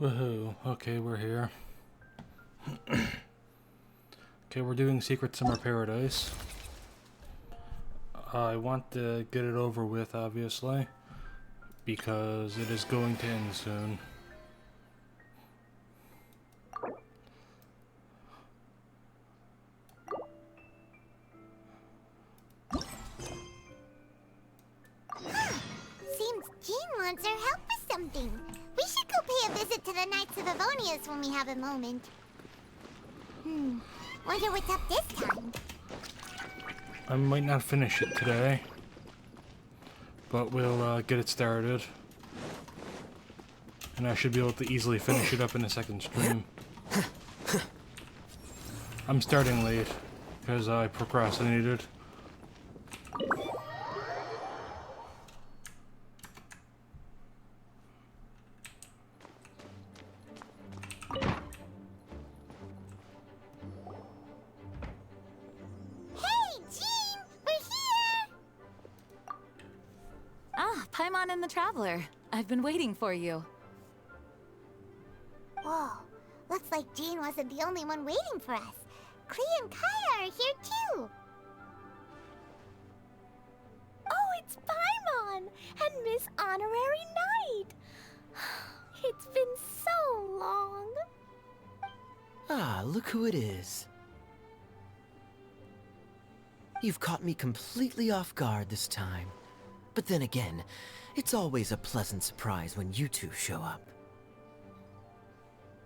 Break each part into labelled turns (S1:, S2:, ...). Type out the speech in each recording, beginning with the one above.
S1: Woohoo. Okay, we're here. Okay, we're doing Secret Summer Paradise. I want to get it over with, obviously, because it is going to end soon.
S2: Seems Jean wants our help with something. We should go pay a visit to the Knights of Avonius when we have a moment. Wonder what's up this time.
S1: I might not finish it today, but we'll get it started. And I should be able to easily finish it up in a second stream. I'm starting late, because I procrastinated.
S3: Paimon and the Traveler. I've been waiting for you.
S2: Whoa, looks like Jean wasn't the only one waiting for us. Klee and Kaya are here too.
S4: Oh, it's Paimon and Miss Honorary Knight. It's been so long.
S5: Ah, look who it is. You've caught me completely off guard this time. But then again, it's always a pleasant surprise when you two show up.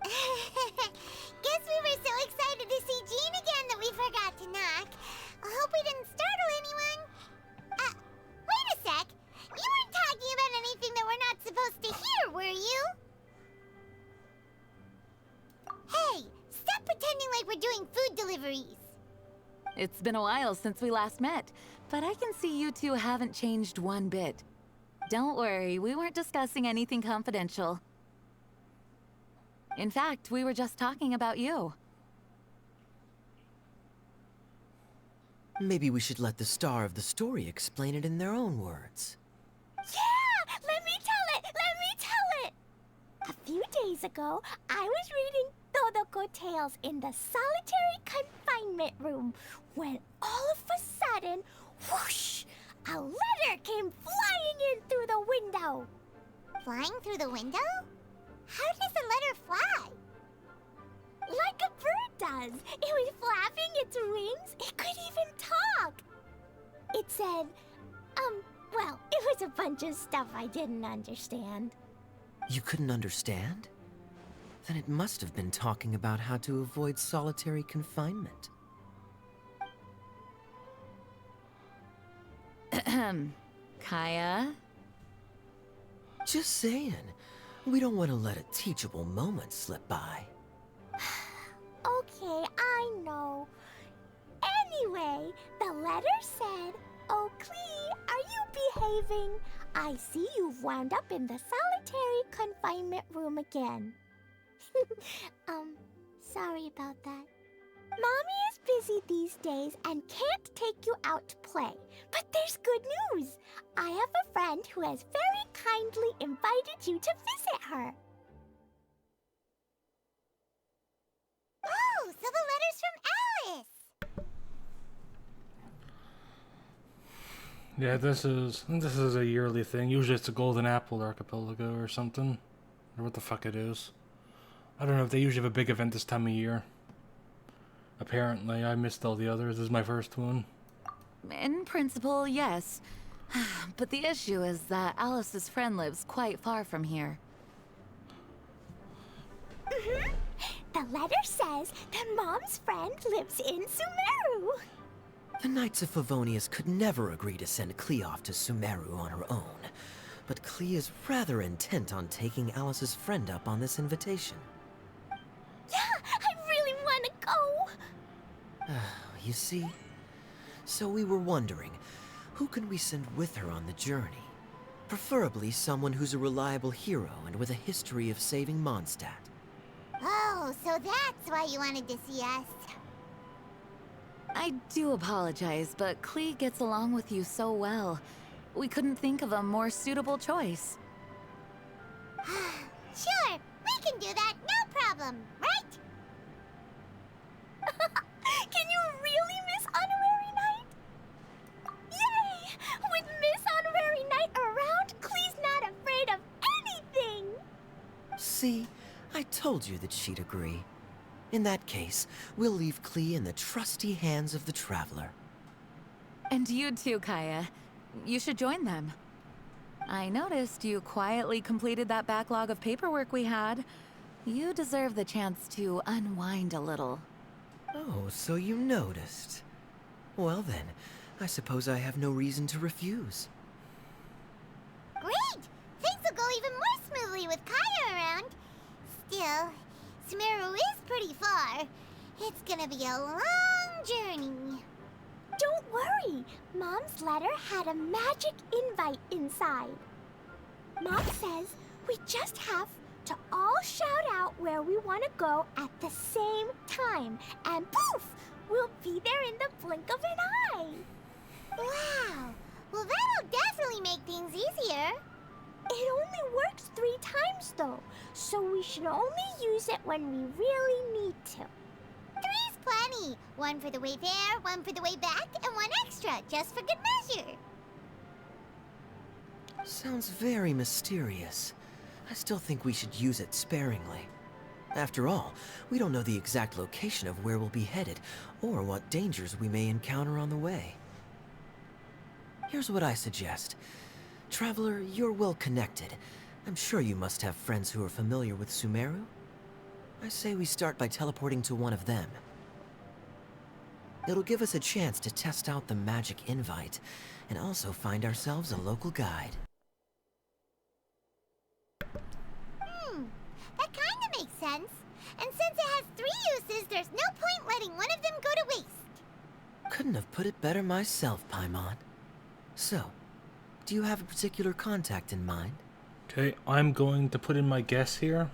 S2: Guess we were so excited to see Jean again that we forgot to knock. I hope we didn't startle anyone. Wait a sec. You weren't talking about anything that we're not supposed to hear, were you? Hey, stop pretending like we're doing food deliveries.
S3: It's been a while since we last met, but I can see you two haven't changed one bit. Don't worry, we weren't discussing anything confidential. In fact, we were just talking about you.
S5: Maybe we should let the star of the story explain it in their own words.
S4: Yeah! Let me tell it! Let me tell it! A few days ago, I was reading Todoko Tales in the solitary confinement room when all of a sudden, whoosh! A letter came flying in through the window.
S2: Flying through the window? How does a letter fly?
S4: Like a bird does. It was flapping its wings. It could even talk. It said, well, it was a bunch of stuff I didn't understand.
S5: You couldn't understand? Then it must have been talking about how to avoid solitary confinement.
S3: Kaya?
S5: Just saying. We don't want to let a teachable moment slip by.
S4: Okay, I know. Anyway, the letter said, "Oh, Klee, are you behaving? I see you've wound up in the solitary confinement room again." Sorry about that. Mommy is busy these days and can't take you out to play. But there's good news. I have a friend who has very kindly invited you to visit her.
S2: Oh, so the letter's from Alice.
S1: Yeah, this is a yearly thing. Usually it's a Golden Apple Archipelago or something. Or what the fuck it is. I don't know if they usually have a big event this time of year. Apparently, I missed all the others. This is my first one.
S3: In principle, yes. But the issue is that Alice's friend lives quite far from here.
S4: The letter says that Mom's friend lives in Sumeru.
S5: The Knights of Favonius could never agree to send Klee off to Sumeru on her own. But Klee is rather intent on taking Alice's friend up on this invitation.
S4: Yeah, I really want to go.
S5: You see? So we were wondering, who can we send with her on the journey? Preferably someone who's a reliable hero and with a history of saving Mondstadt.
S2: Oh, so that's why you wanted to see us.
S3: I do apologize, but Klee gets along with you so well. We couldn't think of a more suitable choice.
S2: Sure, we can can do that, no problem, right?
S4: Can you really miss Honorary Knight? Yay! With Miss Honorary Knight around, Klee's not afraid of anything!
S5: See, I told you that she'd agree. In that case, we'll leave Klee in the trusty hands of the Traveler.
S3: And you too, Kaya. You should join them. I noticed you quietly completed that backlog of paperwork we had. You deserve the chance to unwind a little.
S5: Oh, so you noticed. Well then, I suppose I have no reason to refuse.
S2: Great! Things will go even more smoothly with Kaya around. Still, Sumeru is pretty far. It's gonna be a long journey.
S4: Don't worry, Mom's letter had a magic invite inside. Mom says we just have to all shout out where we want to go at the same time, and poof, we'll be there in the blink of an eye.
S2: Wow! Well, that'll definitely make things easier.
S4: It only works 3 times though, so we should only use it when we really need to.
S2: 3's plenty. 1 for the way there, 1 for the way back, and 1 extra, just for good measure.
S5: Sounds very mysterious. I still think we should use it sparingly. After all, we don't know the exact location of where we'll be headed, or what dangers we may encounter on the way. Here's what I suggest. Traveler, you're well connected. I'm sure you must have friends who are familiar with Sumeru. I say we start by teleporting to one of them. It'll give us a chance to test out the magic invite, and also find ourselves a local guide.
S2: That kinda makes sense. And since it has 3 uses, there's no point letting one of them go to waste.
S5: Couldn't have put it better myself, Paimon. So, do you have a particular contact in mind?
S1: Okay, I'm going to put in my guess here.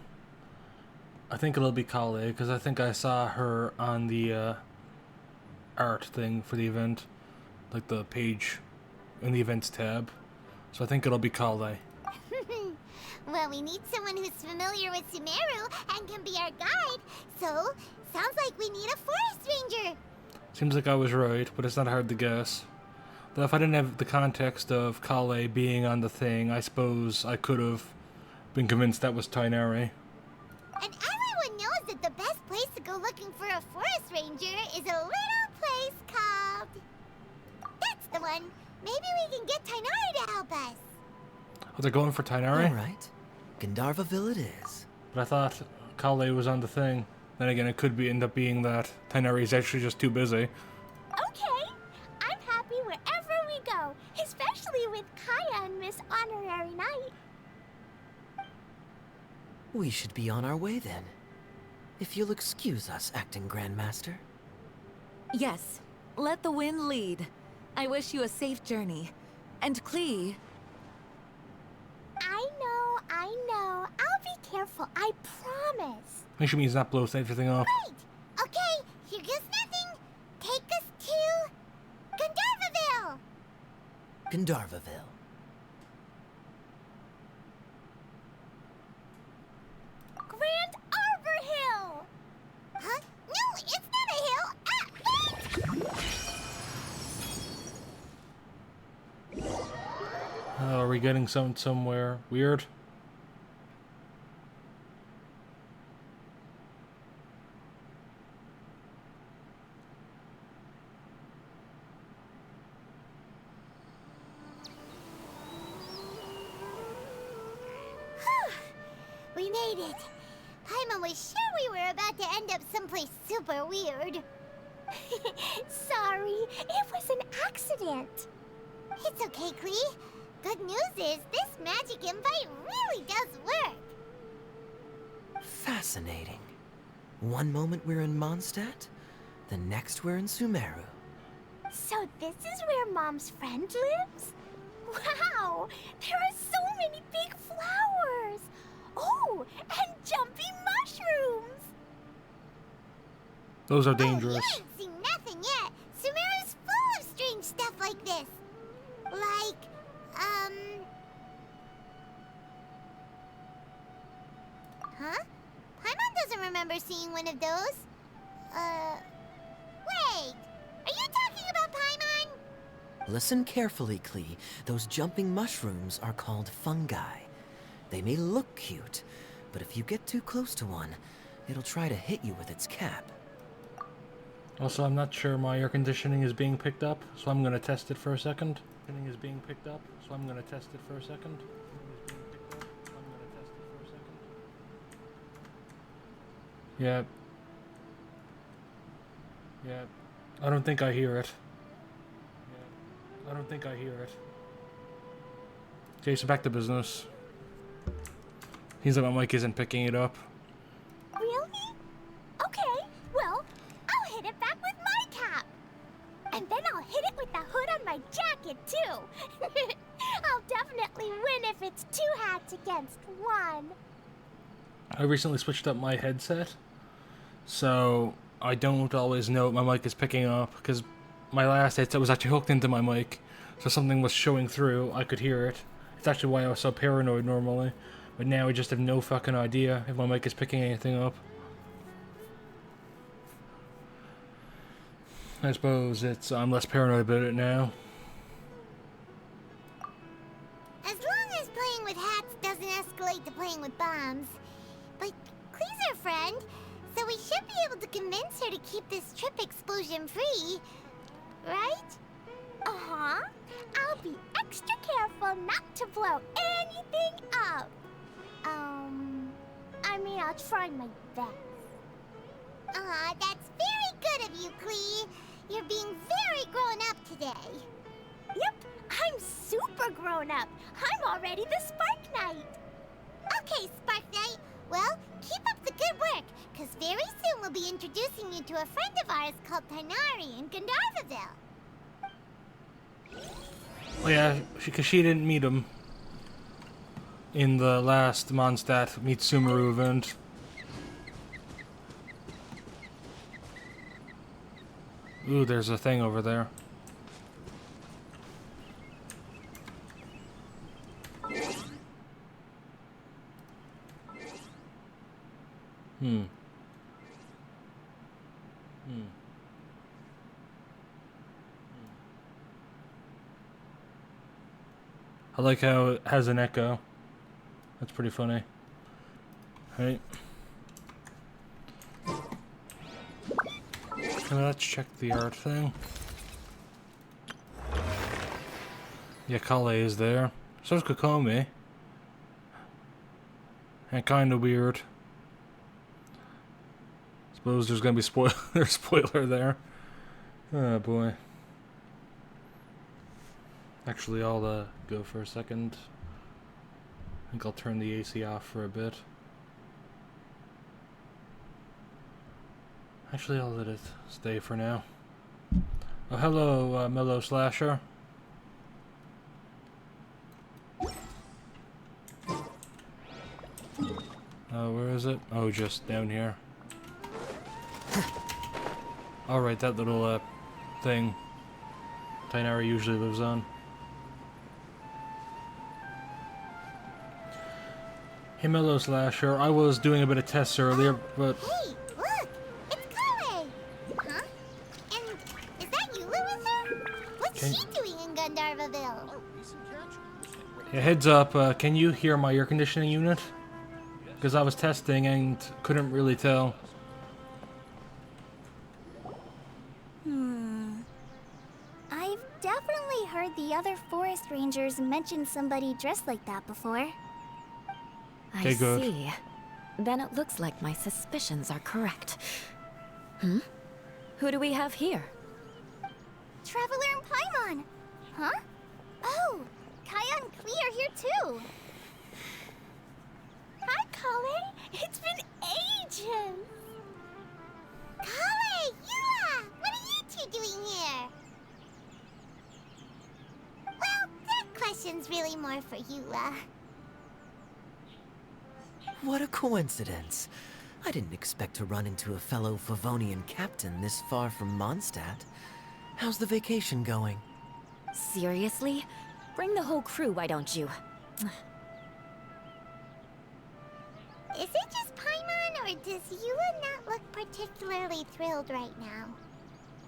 S1: I think it'll be Kale, because I think I saw her on the art thing for the event. Like the page in the events tab. So I think it'll be Kale.
S2: Well, we need someone who's familiar with Sumeru and can be our guide. So, sounds like we need a forest ranger.
S1: Seems like I was right, but it's not hard to guess. Though if I didn't have the context of Kale being on the thing, I suppose I could have been convinced that was Tainari.
S2: And everyone knows that the best place to go looking for a forest ranger is a little place called... That's the one. Maybe we can get Tainari to help us.
S1: Oh, they're going for Tainari?
S5: Alright. Gandharvaville it is.
S1: But I thought Kale was on the thing. Then again, it could be end up being that Tainari is actually just too busy.
S4: Okay, I'm happy wherever we go, especially with Kaya and Miss Honorary Knight.
S5: We should be on our way then. If you'll excuse us, Acting Grandmaster.
S3: Yes, let the wind lead. I wish you a safe journey. And Klee...
S4: I know. I'll be careful, I promise.
S1: Make sure he's not blows everything off.
S2: Right. Okay, here goes nothing. Take us to... Gandharvaville.
S5: Gandharvaville.
S4: Grand Arbor Hill!
S2: Huh? No, it's not a hill.
S1: Oh, are we getting somewhere weird?
S2: We made it. Paimon was sure we were about to end up someplace super weird.
S4: Sorry, it was an accident.
S2: It's okay, Klee. Good news is this magic invite really does work.
S5: Fascinating. One moment we're in Mondstadt, the next we're in Sumeru.
S4: So this is where Mom's friend lives? Wow, there are so many big flowers. Oh, and jumpy mushrooms.
S1: Those are
S2: Oh,
S1: dangerous.
S2: you ain't seen nothing yet. Sumeru's full of strange stuff like this. Like, Huh? remember seeing one of those. Wait! Are you talking about Paimon?
S5: Listen carefully, Klee. Those jumping mushrooms are called fungi. They may look cute, but if you get too close to one, it'll try to hit you with its cap.
S1: Also, I'm not sure my air conditioning is being picked up, so I'm gonna test it for a second. Is being picked up, so I'm gonna test it for a second. Yeah. Yeah. I don't think I hear it. Yeah. I don't think I hear it. Okay, so back to business. Seems like my mic isn't picking it up.
S4: Really? Okay, well, I'll hit it back with my cap. And then I'll hit it with the hood on my jacket, too. I'll definitely win if it's 2 hats against 1.
S1: I recently switched up my headset, so I don't always know what my mic is picking up, because my last headset was actually hooked into my mic, so something was showing through, I could hear it. It's actually why I was so paranoid normally, but now I just have no fucking idea if my mic is picking anything up. I suppose I'm less paranoid about it now.
S2: As long as playing with hats doesn't escalate to playing with bombs. But Klee's our friend, so we should be able to convince her to keep this trip explosion-free. Right?
S4: Uh-huh. I'll be extra careful not to blow anything up. I mean, I'll try my best.
S2: Aw, that's very good of you, Klee. You're being very grown up today.
S4: Yep, I'm super grown up. I'm already the Spark Knight.
S2: Okay, Spark Knight. Well, keep up the good work, because very soon we'll be introducing you to a friend of ours called Tighnari in Gandharvaville.
S1: Oh yeah, because she didn't meet him in the last Mondstadt Meet Sumeru event. Ooh, there's a thing over there. I like how it has an echo. That's pretty funny. Right. Let's check the art thing. Yeah, Kale is there. So's Kokomi. And kinda weird. Suppose there's gonna be spoiler there. Oh boy. Actually, I'll go for a second. I think I'll turn the AC off for a bit. Actually, I'll let it stay for now. Oh, hello, Mellow Slasher. Oh, where is it? Oh, just down here. Alright, that little, thing Tighnari usually lives on. Hey, Mellow Slasher, I was doing a bit of tests earlier, but...
S2: Hey, look! It's Kale! Huh? And is that you, with her? What's she doing in Gandharvaville?
S1: Yeah, heads up, can you hear my air conditioning unit? Because I was testing and couldn't really tell.
S4: I've definitely heard the other forest rangers mention somebody dressed like that before.
S1: Okay,
S3: I
S1: good.
S3: see. Then it looks like my suspicions are correct. Hmm? Who do we have here?
S4: Traveler and Paimon! Huh? Oh, Kaya and Klee are here too! Hi, Kale! It's been ages!
S2: Kale! Yua! What are you two doing here? Well, that question's really more for Yua.
S5: What a coincidence. I didn't expect to run into a fellow Favonian captain this far from Mondstadt. How's the vacation going?
S3: Seriously? Bring the whole crew, why don't you?
S2: Is it just Paimon, or does Eula not look particularly thrilled right now?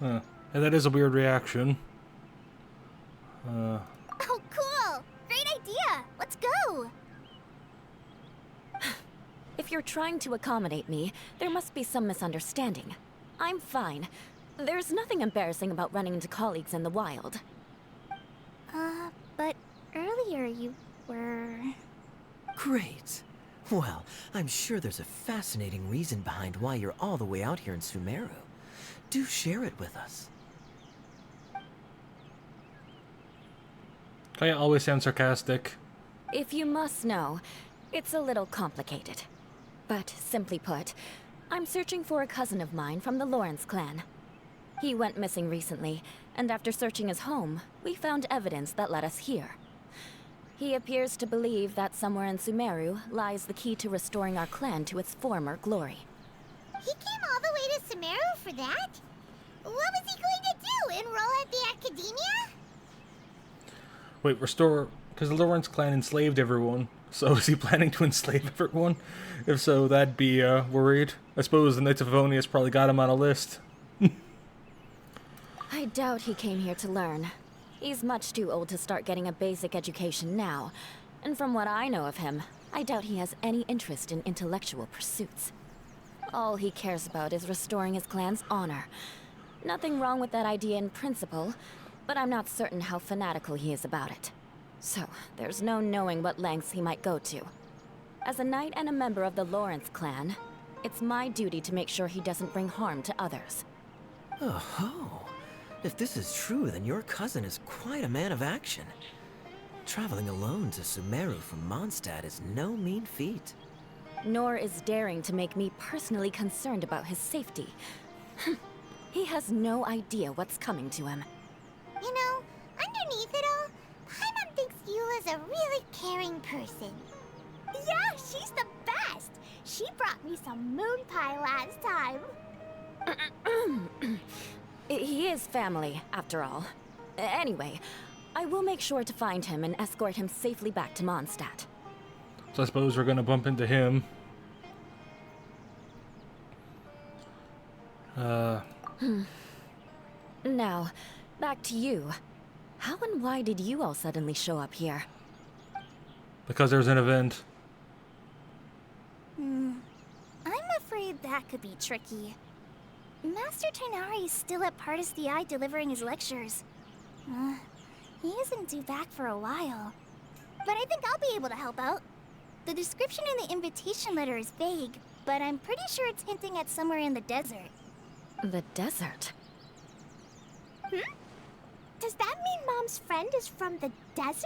S1: Huh. Yeah, that is a weird reaction.
S4: Oh, cool! Great idea! Let's go!
S6: If you're trying to accommodate me, there must be some misunderstanding. I'm fine. There's nothing embarrassing about running into colleagues in the wild.
S4: But earlier you were...
S5: Great. Well, I'm sure there's a fascinating reason behind why you're all the way out here in Sumeru. Do share it with us.
S1: Kaya always sounds sarcastic.
S6: If you must know, it's a little complicated. But simply put, I'm searching for a cousin of mine from the Lawrence clan. He went missing recently, and after searching his home, we found evidence that led us here. He appears to believe that somewhere in Sumeru lies the key to restoring our clan to its former glory.
S2: He came all the way to Sumeru for that? What was he going to do? Enroll at the academia?
S1: Wait, restore... Because the Lawrence clan enslaved everyone. So is he planning to enslave everyone? If so, that'd be, worried. I suppose the Knights of Favonius probably got him on a list.
S6: I doubt he came here to learn. He's much too old to start getting a basic education now. And from what I know of him, I doubt he has any interest in intellectual pursuits. All he cares about is restoring his clan's honor. Nothing wrong with that idea in principle, but I'm not certain how fanatical he is about it. So, there's no knowing what lengths he might go to. As a knight and a member of the Lawrence clan, it's my duty to make sure he doesn't bring harm to others.
S5: Oh-ho. If this is true, then your cousin is quite a man of action. Traveling alone to Sumeru from Mondstadt is no mean feat.
S6: Nor is daring to make me personally concerned about his safety. He has no idea what's coming to him.
S2: You know, underneath it all, Paimon thinks Eula's a really caring person.
S4: Yeah, she's the best! She brought me some moon pie last time.
S6: He is family, after all. Anyway, I will make sure to find him and escort him safely back to Mondstadt.
S1: So I suppose we're gonna bump into him.
S6: Now, back to you. How and why did you all suddenly show up here?
S1: Because there's an event.
S4: I'm afraid that could be tricky. Master Tighnari is still at Partis the Eye delivering his lectures. He isn't due back for a while. But I think I'll be able to help out. The description in the invitation letter is vague, but I'm pretty sure it's hinting at somewhere in the desert.
S6: The desert?
S4: Does that mean Mom's friend is from the desert?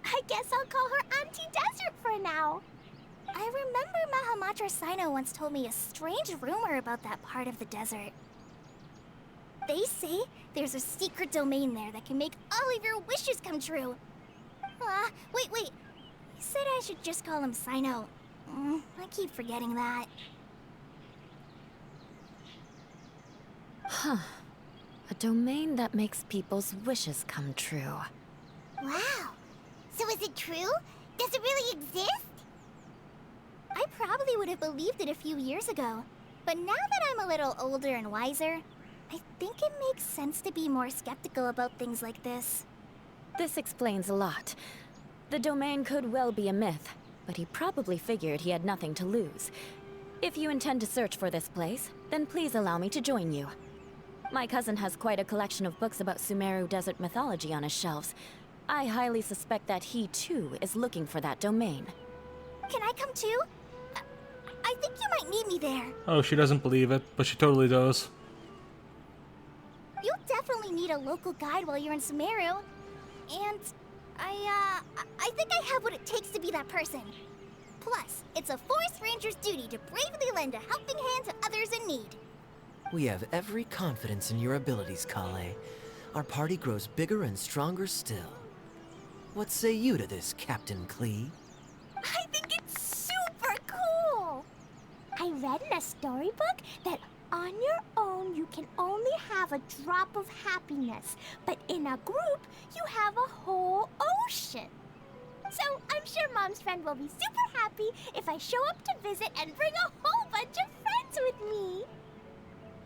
S4: I guess I'll call her Auntie Desert for now. I remember Mahamatra Sino once told me a strange rumor about that part of the desert. They say there's a secret domain there that can make all of your wishes come true. Wait. He said I should just call him Sino. I keep forgetting that.
S6: A domain that makes people's wishes come true.
S2: Wow. So is it true? Does it really exist?
S4: I probably would have believed it a few years ago. But now that I'm a little older and wiser, I think it makes sense to be more skeptical about things like this.
S6: This explains a lot. The domain could well be a myth, but he probably figured he had nothing to lose. If you intend to search for this place, then please allow me to join you. My cousin has quite a collection of books about Sumeru desert mythology on his shelves. I highly suspect that he, too, is looking for that domain.
S4: Can I come too? I think you might need me there.
S1: Oh, she doesn't believe it, but she totally does.
S4: You'll definitely need a local guide while you're in Sumeru. And I think I have what it takes to be that person. Plus, it's a forest ranger's duty to bravely lend a helping hand to others in need.
S5: We have every confidence in your abilities, Kale. Our party grows bigger and stronger still. What say you to this, Captain Klee?
S4: I think it's super cool! I read in a storybook that on your own you can only have a drop of happiness, but in a group you have a whole ocean. So I'm sure Mom's friend will be super happy if I show up to visit and bring a whole bunch of friends with me.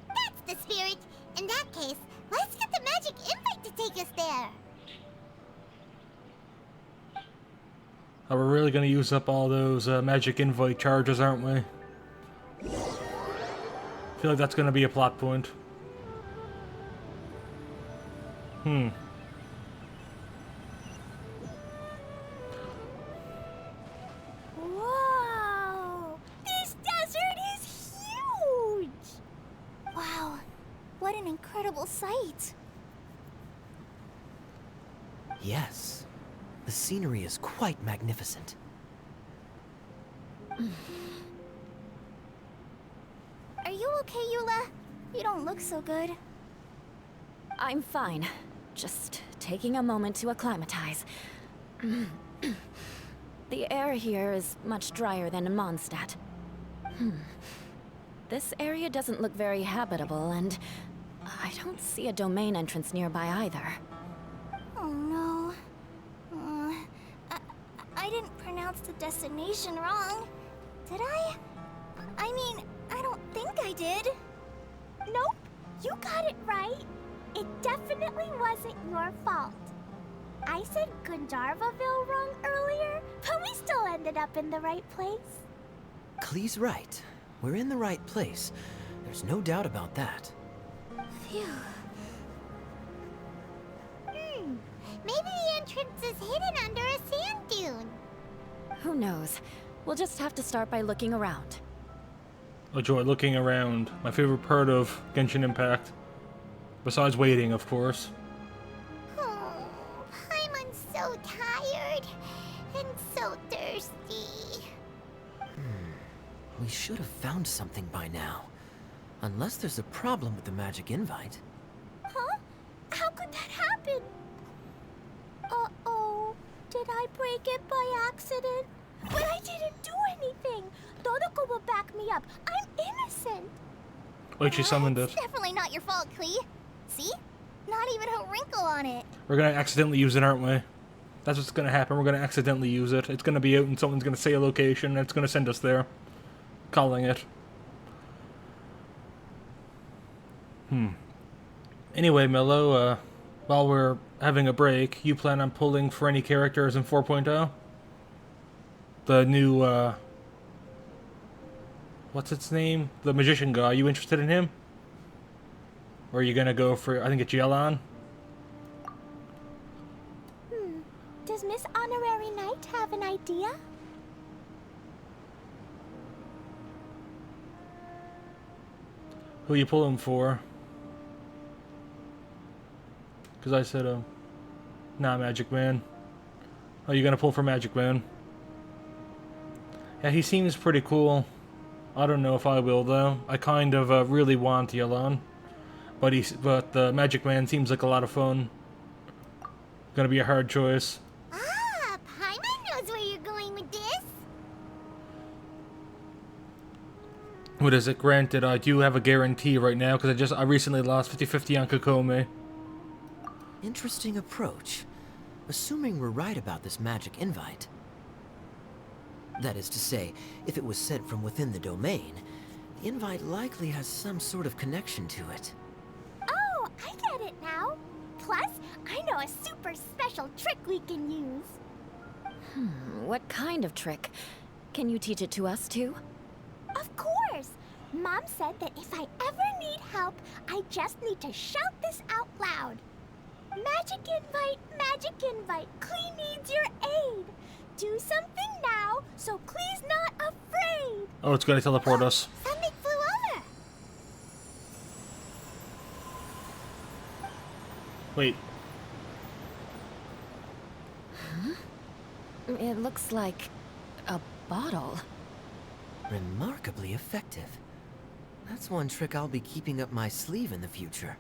S2: That's the spirit. In that case, let's get the magic invite to take us there.
S1: Oh, we're really gonna use up all those magic invite charges, aren't we? I feel like that's gonna be a plot point.
S4: Whoa! This desert is huge! Wow, what an incredible sight.
S5: Yes, the scenery is quite magnificent.
S4: Are you okay, Eula? You don't look so good.
S6: I'm fine. Just taking a moment to acclimatize. The air here is much drier than in Mondstadt. This area doesn't look very habitable, and I don't see a domain entrance nearby either.
S4: Oh no. I didn't pronounce the destination wrong. Did I? I mean, I don't think I did. Nope, you got it right. It definitely wasn't your fault. I said Gundarvaville wrong earlier, but we still ended up in the right place.
S5: Klee's right. We're in the right place. There's no doubt about that.
S4: Phew.
S2: Maybe the entrance is hidden under a sand dune.
S6: Who knows? We'll just have to start by looking around.
S1: Oh joy, looking around. My favorite part of Genshin Impact. Besides waiting, of course.
S2: Oh, Paimon's so tired and so thirsty.
S5: We should have found something by now. Unless there's a problem with the magic invite.
S4: Huh? How could that happen? Uh-oh. Did I break it by accident? But I didn't do anything. Todoko will back me up. I'm innocent.
S1: Wait, she summoned it.
S4: It's definitely not your fault, Klee. See? Not even a wrinkle on it.
S1: We're gonna accidentally use it, aren't we? That's what's gonna happen. We're gonna accidentally use it. It's gonna be out and someone's gonna say a location and it's gonna send us there. Calling it. Anyway, Milo, while we're having a break, you plan on pulling for any characters in 4.0? The new, what's its name? The magician guy. You interested in him? Or are you gonna go for, I think it's Yelan?
S4: Does Miss Honorary Knight have an idea?
S1: Who you pulling for? Because I said, nah, Magic Man. Oh, you're gonna pull for Magic Man? Yeah, he seems pretty cool. I don't know if I will, though. I kind of really want Yelan. But the Magic Man seems like a lot of fun. Gonna be a hard choice.
S2: Ah, Paimon knows where you're going with this.
S1: What is it? Granted, I do have a guarantee right now because I recently lost 50-50 on Kokome.
S5: Interesting approach. Assuming we're right about this magic invite. That is to say, if it was sent from within the domain, the invite likely has some sort of connection to it.
S4: Oh, I get it now. Plus, I know a super special trick we can use.
S6: What kind of trick? Can you teach it to us too?
S4: Of course! Mom said that if I ever need help, I just need to shout this out loud. Magic invite, Klee needs your aid. Do something now, so Klee's not afraid.
S1: Oh, it's gonna teleport us.
S2: Something flew over.
S1: Wait.
S6: It looks like a bottle.
S5: Remarkably effective. That's one trick I'll be keeping up my sleeve in the future.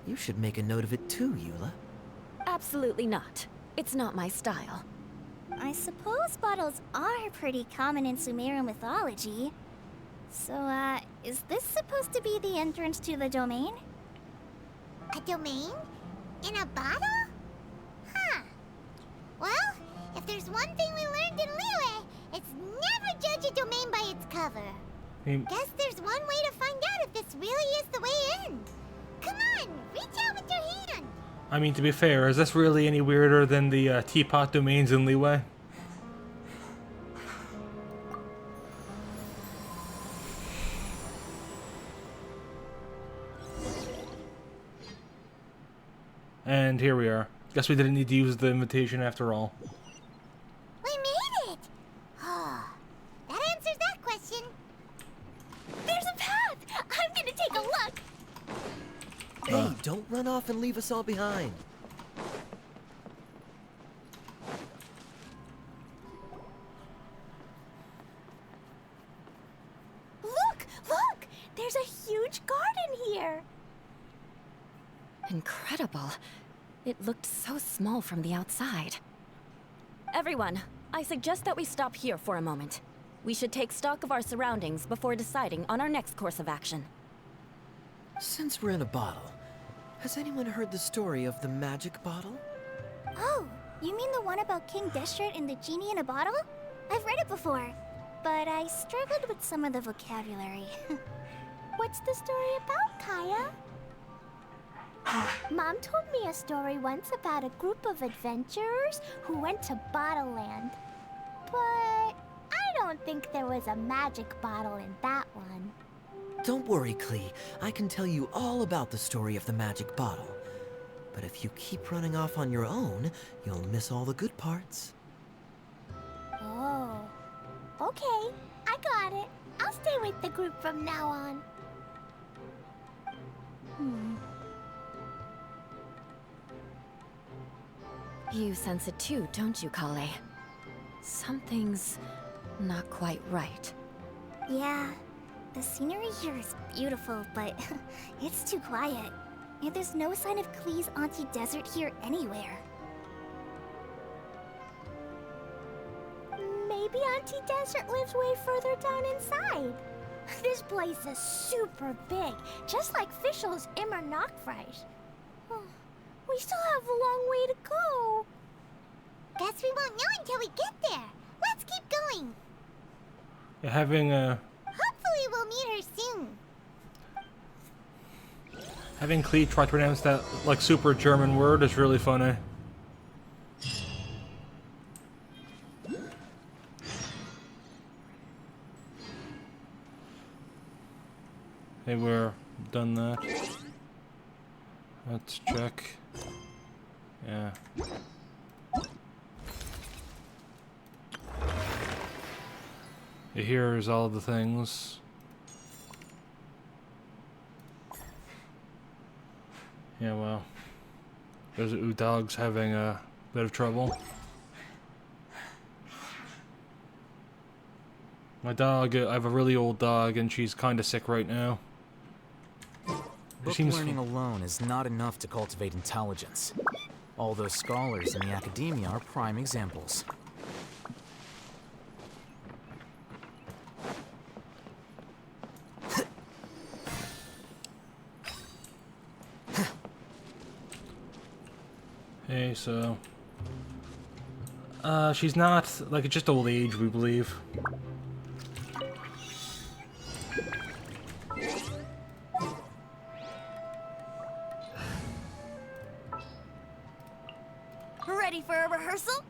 S5: You should make a note of it too, Eula.
S6: Absolutely not. It's not my style.
S4: I suppose bottles are pretty common in Sumerian mythology. So, is this supposed to be the entrance to the domain?
S2: A domain? In a bottle? Huh. Well, if there's one Guess there's one way to find out if this really is the way in. Come on, reach out with your hand.
S1: I mean, to be fair, is this really any weirder than the teapot domains in Leeway? And here we are. Guess we didn't need to use the invitation after all.
S2: We made it! Oh, that answers that question.
S4: There's a path! I'm gonna take a look!
S5: Hey, don't run off and leave us all behind.
S4: Look! Look! There's a huge garden here!
S6: Incredible. It looked so small from the outside. Everyone, I suggest that we stop here for a moment. We should take stock of our surroundings before deciding on our next course of action.
S5: Since we're in a bottle, has anyone heard the story of the magic bottle?
S2: Oh, you mean the one about King Deshret and the genie in a bottle? I've read it before, but I struggled with some of the vocabulary.
S4: What's the story about, Kaya? Mom told me a story once about a group of adventurers who went to Bottle Land. But I don't think there was a magic bottle in that one.
S5: Don't worry, Klee. I can tell you all about the story of the magic bottle. But if you keep running off on your own, you'll miss all the good parts.
S4: Oh. Okay, I got it. I'll stay with the group from now on.
S6: You sense it too, don't you, Kale? Something's not quite right.
S2: Yeah, the scenery here is beautiful, but it's too quiet. And there's no sign of Klee's Auntie Desert here anywhere.
S4: Maybe Auntie Desert lives way further down inside. This place is super big, just like Fischl's Immer Nachtreich. We still have a long way to go.
S2: Guess we won't know until we get there. Let's keep going.
S1: Yeah, having
S2: Hopefully we'll meet her soon.
S1: having Klee try to pronounce that like super German word is really funny. Hey, we're done that. Let's check. Yeah. Here's all the things. Yeah, well. There's Udog's having a bit of trouble. My dog, I have a really old dog and she's kinda sick right now.
S7: Book learning alone is not enough to cultivate intelligence. All those scholars in the academia are prime examples.
S1: Hey, so... she's not, like, just old age, we believe.
S2: Ready for a rehearsal?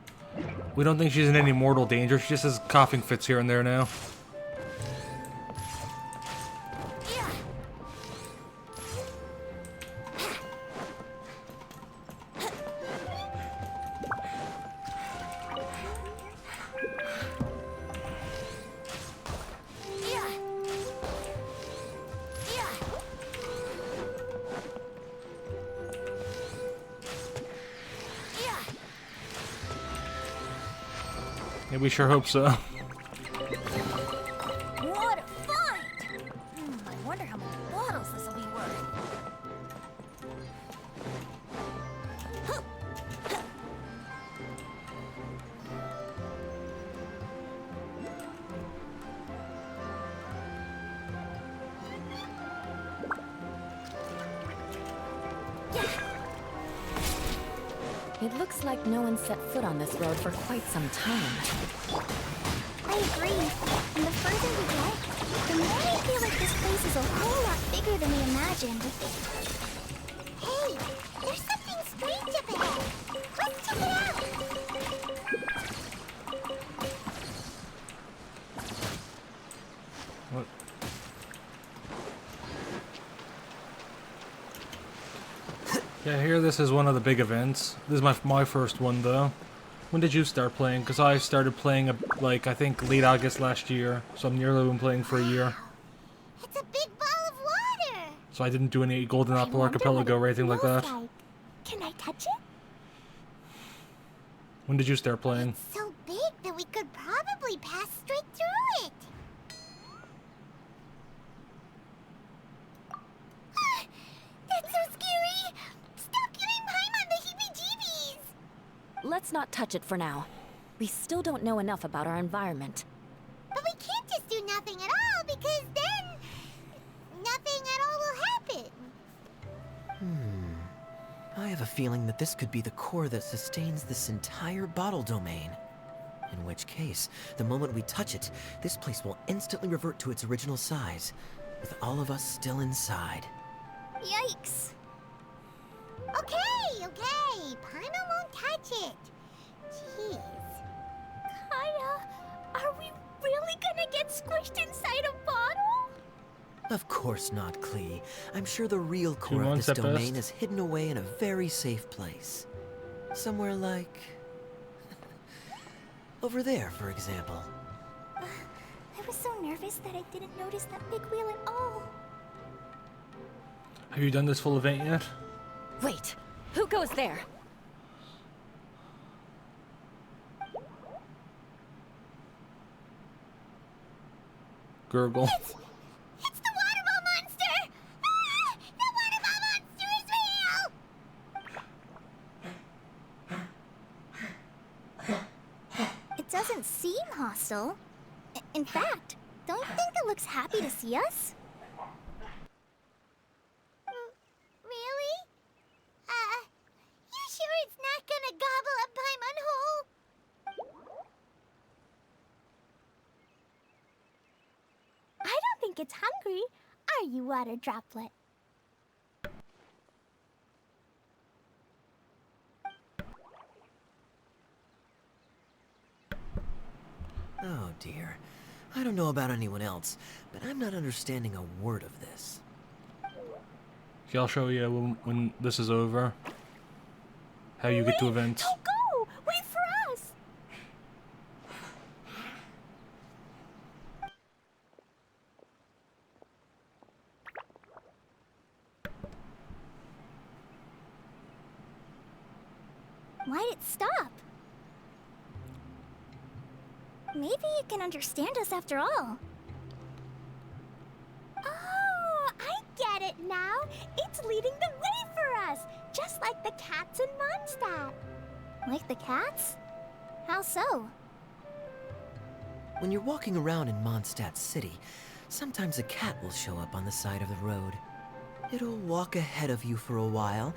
S1: We don't think she's in any mortal danger, she just has coughing fits here and there now.
S2: Yeah. Yeah. Yeah. Yeah.
S1: Yeah, we sure hope so.
S2: What a find! I wonder how many bottles this will be worth.
S6: It looks like no one set foot on this road for quite some time.
S2: I
S4: agree. And the further we get, the more I feel like this place is a whole lot bigger than we imagined.
S2: Hey, there's something strange up ahead. Let's check it out.
S1: What? Yeah, here this is one of the big events. This is my first one though. When did you start playing? Because I started playing like I think late August last year, so I'm nearly been playing for a year.
S2: It's a big ball of water.
S1: So I didn't do any Golden
S4: I
S1: Apple
S4: wonder
S1: Archipelago
S4: what
S1: or
S4: it
S1: anything like
S4: feels
S1: that.
S4: like. Can I touch it?
S1: When did you start playing?
S2: It's so big that we could probably pass straight through it. That's so scary. Stop giving Paimon the heebie-jeebies.
S6: Let's not touch it for now. We still don't know enough about our environment.
S2: But we can't just do nothing at all because then nothing at all will happen.
S5: I have a feeling that this could be the core that sustains this entire bottle domain. In which case, the moment we touch it, this place will instantly revert to its original size, with all of us still inside.
S4: Yikes.
S2: Okay. Paimon won't touch it. Jeez.
S4: Kaya, are we really gonna get squished inside a bottle?
S5: Of course not, Klee. I'm sure the real core of
S1: months
S5: this
S1: at
S5: domain
S1: best.
S5: is hidden away in a very safe place. Somewhere like... over there, for example.
S4: I was so nervous that I didn't notice that big wheel at all.
S1: Have you done this full event yet?
S6: Wait, who goes there?
S1: Gurgle.
S2: It's the water ball monster! Ah! The water ball monster is real!
S4: It doesn't seem hostile. In fact, don't you think it looks happy to see us?
S2: Really? You sure it's not gonna gobble up Paimon whole?
S4: I don't think it's hungry. Are you, water droplet?
S5: Oh dear. I don't know about anyone else, but I'm not understanding a word of this.
S1: Okay, I'll show you when this is over. How you get to events.
S4: Don't go! Wait for us! Why'd it stop? Maybe it can understand us after all. Oh, I get it now. It's leading the way for us, just like the cats in Mondstadt. Like the cats? How so?
S5: When you're walking around in Mondstadt City, sometimes a cat will show up on the side of the road. It'll walk ahead of you for a while,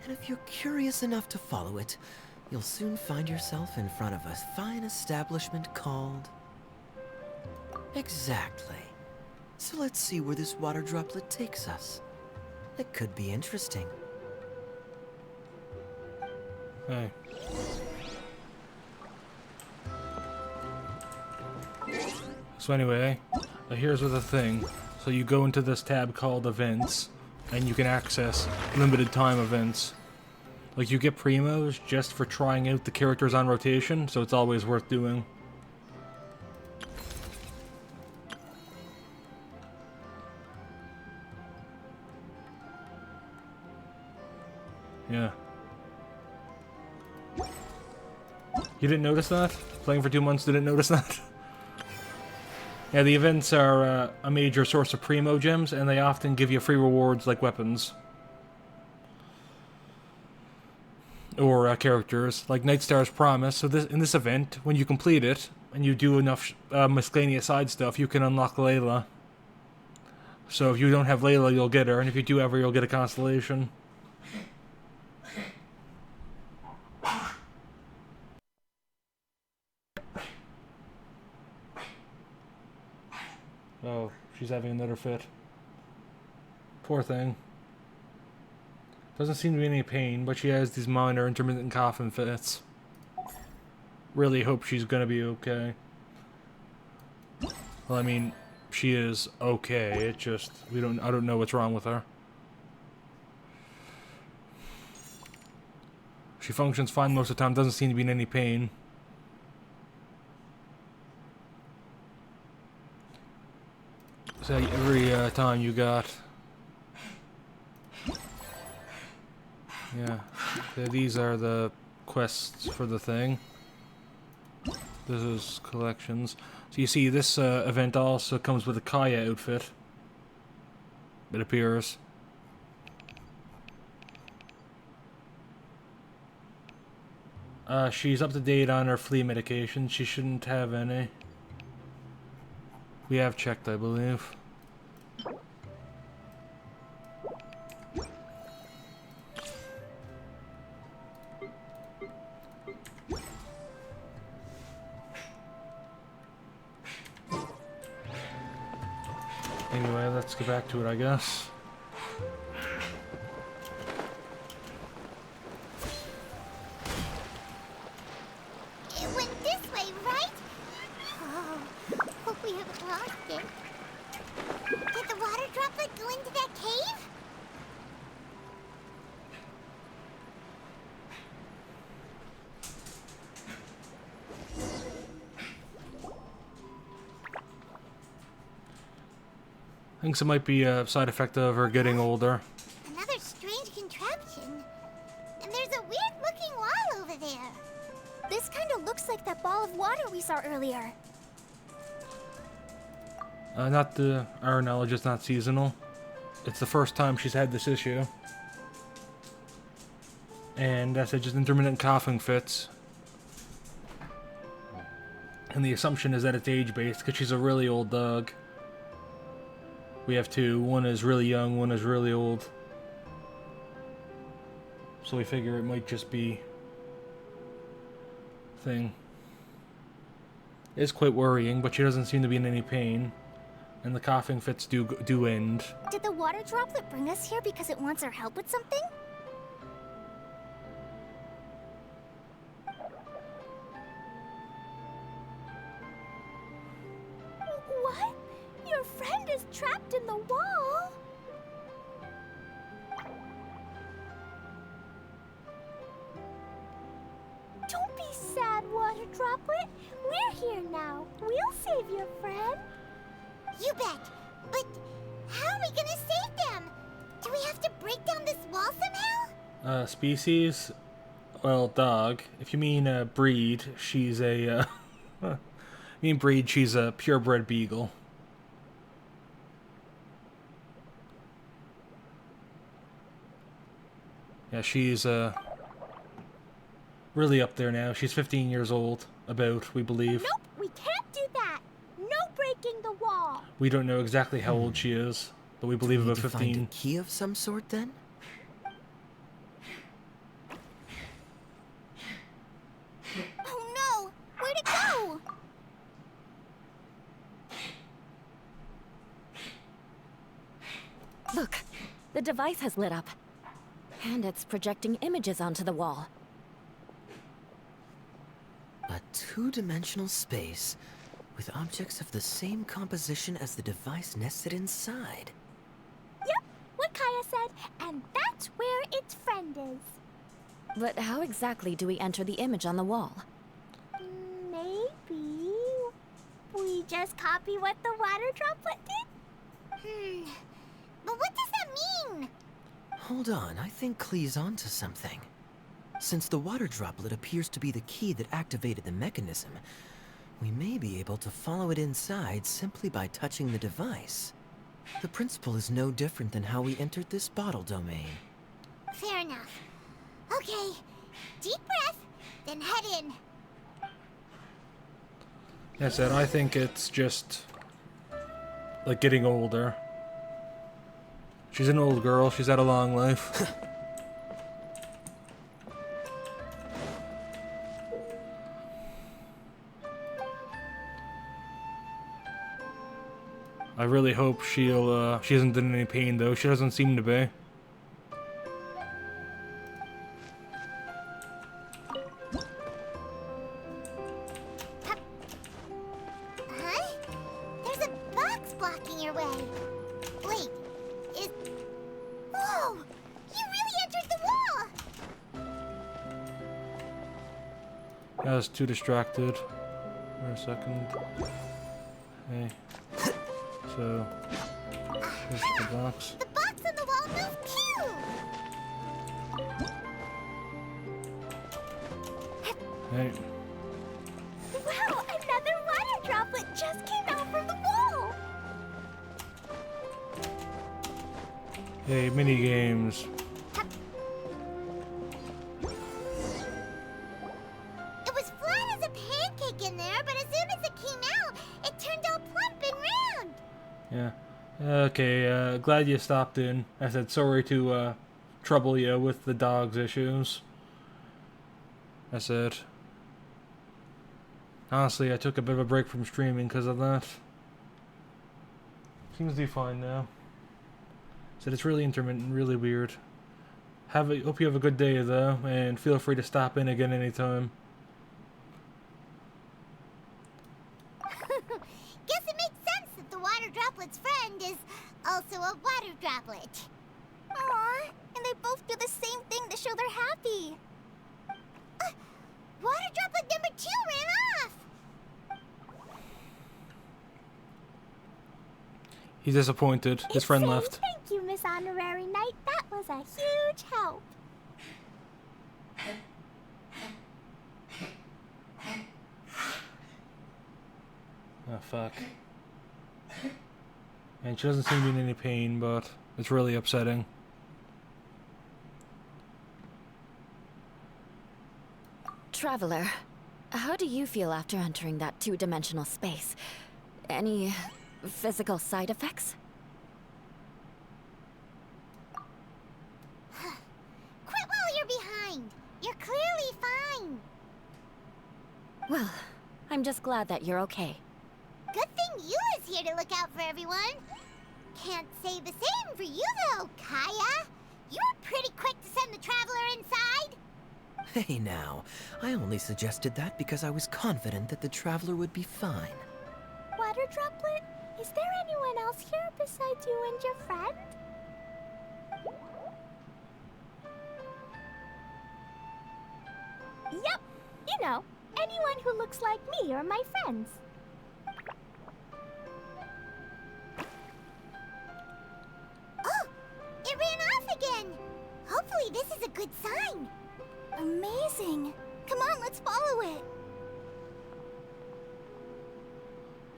S5: and if you're curious enough to follow it, you'll soon find yourself in front of a fine establishment called... Exactly. So let's see where this water droplet takes us. It could be interesting.
S1: Hey. So anyway, here's the thing. So you go into this tab called Events, and you can access limited time events. Like you get primos just for trying out the characters on rotation, so it's always worth doing. Yeah. You didn't notice that? Playing for 2 months didn't notice that? Yeah, the events are a major source of primo gems, and they often give you free rewards like weapons. Or characters, like Nightstar's Promise. So in this event, when you complete it, and you do enough miscellaneous side stuff, you can unlock Layla. So if you don't have Layla, you'll get her, and if you do have her, you'll get a constellation. Oh, she's having another fit. Poor thing. Doesn't seem to be any pain, but she has these minor intermittent coughing fits. Really hope she's gonna be okay. Well, I mean, she is okay. It just I don't know what's wrong with her. She functions fine most of the time. Doesn't seem to be in any pain. So every time you got, yeah, these are the quests for the thing. This is collections. So you see, this event also comes with a Kaya outfit. It appears. She's up to date on her flea medication. She shouldn't have any. We have checked, I believe. Anyway, let's get back to it, I guess.
S2: It went this way, right? Oh, hope we haven't lost it. Did the water droplet go into that cave?
S1: I think it might be a side effect of her getting older.
S2: Another strange contraption. And there's a weird-looking wall over there.
S4: This kind of looks like that ball of water we saw earlier.
S1: Not the our knowledge, it's not seasonal. It's the first time she's had this issue. And that's it, just intermittent coughing fits. And the assumption is that it's age-based, because she's a really old dog. We have two. One is really young, one is really old. So we figure it might just be thing. It's quite worrying, but she doesn't seem to be in any pain. And the coughing fits do end.
S4: Did the water droplet bring us here because it wants our help with something? What? Your friend is trapped in the wall? Don't be sad, water droplet. We're here now. We'll save your friend.
S2: You bet. But how are we gonna save them? Do we have to break down this wall somehow?
S1: Species? Well, dog. If you mean breed, she's a breed, she's a purebred beagle. Yeah, she's really up there now. She's 15 years old, about, we believe.
S4: Nope, we can't do that. No breaking the wall.
S1: We don't know exactly how old she is, but we believe
S5: Do we
S1: about
S5: need to
S1: 15.
S5: find a key of some sort, then?
S4: Oh no! Where'd it go?
S6: Look, the device has lit up. And it's projecting images onto the wall.
S5: A two-dimensional space with objects of the same composition as the device nested inside.
S4: Yep, what Kaya said, and that's where its friend is.
S6: But how exactly do we enter the image on the wall?
S4: Maybe we just copy what the water droplet did?
S2: But what does that mean?
S5: Hold on, I think Klee's onto something. Since the water droplet appears to be the key that activated the mechanism, we may be able to follow it inside simply by touching the device. The principle is no different than how we entered this bottle domain.
S2: Fair enough. Okay, deep breath, then head in.
S1: Yes, and I think it's just like getting older. She's an old girl. She's had a long life. I really hope she isn't in any pain though. She doesn't seem to be.
S2: Huh? There's a box blocking your way. Wait, Whoa! You really entered the wall!
S1: I was too distracted for a second. Hey. So, here's the box.
S2: The box on the wall moved too!
S1: Hey.
S4: Wow, another water droplet just came out from the wall!
S1: Hey, mini games.
S2: It was flat as a pancake in there, but as soon as it came out, it turned all plump and round!
S1: Yeah. Okay, glad you stopped in. I said sorry to trouble you with the dog's issues. I said. Honestly, I took a bit of a break from streaming because of that. Seems to be fine now. Said it's really intermittent, really weird. Hope you have a good day though, and feel free to stop in again anytime.
S2: Guess it makes sense that the water droplet's friend is also a water droplet.
S4: Aww, and they both do the same thing to show they're happy.
S2: Water droplet number 2 ran off!
S1: He's disappointed. His friend
S4: Insane.
S1: left.
S4: Thank you, Miss Honorary Knight. That was a huge help.
S1: Oh, fuck. And she doesn't seem to be in any pain, but it's really upsetting.
S6: Traveler, how do you feel after entering that two-dimensional space? Any physical side effects?
S2: Quit while you're behind! You're clearly fine!
S6: Well, I'm just glad that you're okay.
S2: Good thing Eula's here to look out for everyone. Can't say the same for you though, Kaya. You were pretty quick to send the traveler inside.
S5: Hey now, I only suggested that because I was confident that the traveler would be fine.
S4: Water droplet, is there anyone else here besides you and your friend? Yep, you know, anyone who looks like me or my friends.
S2: Oh, it ran off again. Hopefully this is a good sign.
S4: Amazing. Come on, let's follow it.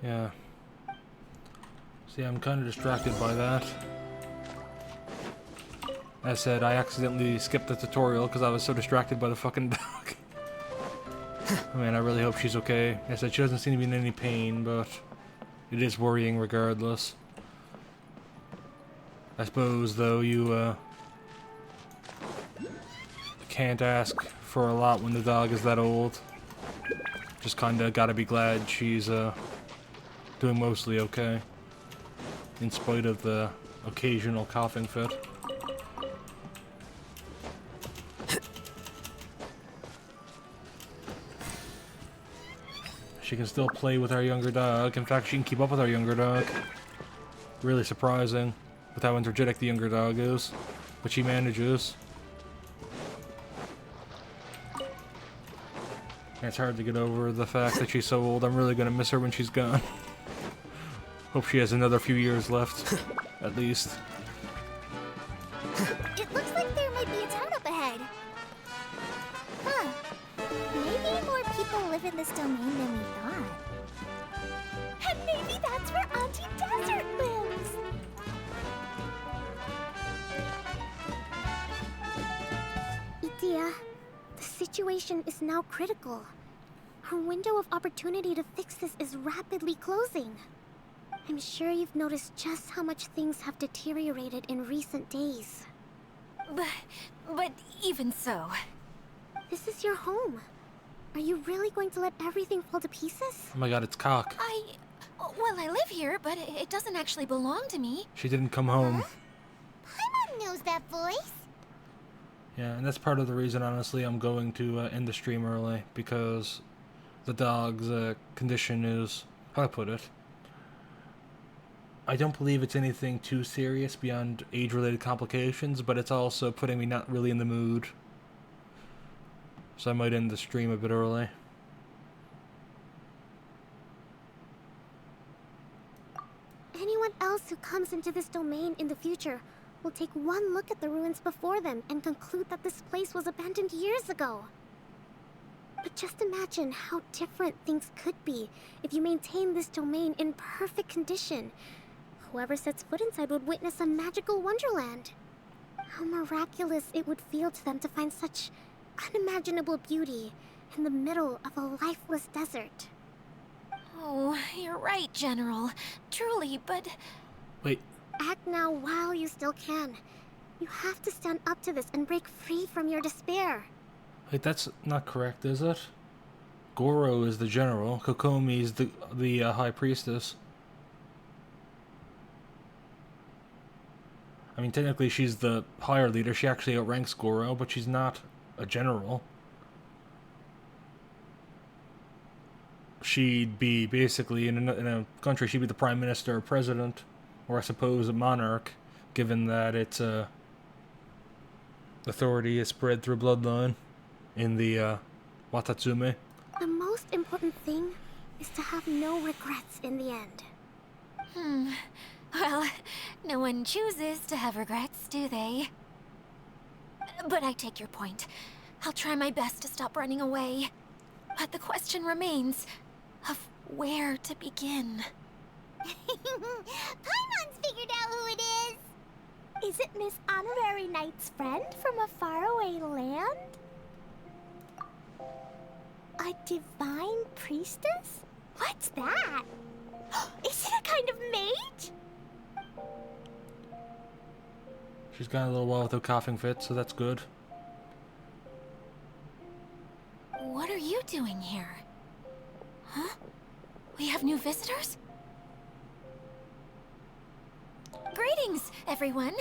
S1: Yeah. See, I'm kind of distracted by that. I said I accidentally skipped the tutorial because I was so distracted by the fucking dog. I mean, I really hope she's okay. I said she doesn't seem to be in any pain, but it is worrying regardless. I suppose, though, you can't ask for a lot when the dog is that old. Just kinda gotta be glad she's doing mostly okay, in spite of the occasional coughing fit. She can still play with our younger dog. In fact, she can keep up with our younger dog. Really surprising with how energetic the younger dog is, but she manages. And it's hard to get over the fact that she's so old. I'm really gonna miss her when she's gone. Hope she has another few years left, at least.
S4: It looks like there might be a town up ahead. Huh. Maybe more people live in this domain than we thought. And maybe that's where Auntie Desert lives. Idia, the situation is now critical. Her window of opportunity to fix this is rapidly closing. I'm sure you've noticed just how much things have deteriorated in recent days.
S3: But even so...
S4: This is your home. Are you really going to let everything fall to pieces?
S1: Oh my god, it's Cock.
S4: Well, I live here, but it doesn't actually belong to me.
S1: She didn't come home.
S2: Paimon knows that voice.
S1: Yeah, and that's part of the reason, honestly, I'm going to end the stream early, because the dog's condition is, how do I put it? I don't believe it's anything too serious beyond age-related complications, but it's also putting me not really in the mood. So I might end the stream a bit early.
S8: Anyone else who comes into this domain in the future will take one look at the ruins before them and conclude that this place was abandoned years ago. But just imagine how different things could be if you maintain this domain in perfect condition. Whoever sets foot inside would witness a magical wonderland. How miraculous it would feel to them to find such unimaginable beauty in the middle of a lifeless desert.
S4: Oh, you're right, General. Truly, but...
S1: Wait,
S8: Act now while you still can. You have to stand up to this and break free from your despair.
S1: wait, that's not correct, is it? Goro is the general, Kokomi is the high priestess. I mean, technically she's the higher leader, she actually outranks Goro, but she's not a general. She'd be basically, in a country, she'd be the prime minister or president, or I suppose a monarch, given that its authority is spread through bloodline in the Watatsume.
S8: The most important thing is to have no regrets in the end.
S4: Well, no one chooses to have regrets, do they? But I take your point. I'll try my best to stop running away. But the question remains of where to begin.
S2: Paimon's figured out who it is.
S4: Is it Miss Honorary Knight's friend from a faraway land? A divine priestess? What's that? Is it a kind of mage?
S1: She's gone a little while without coughing fit, so that's good.
S4: What are you doing here? Huh? We have new visitors? Greetings, everyone.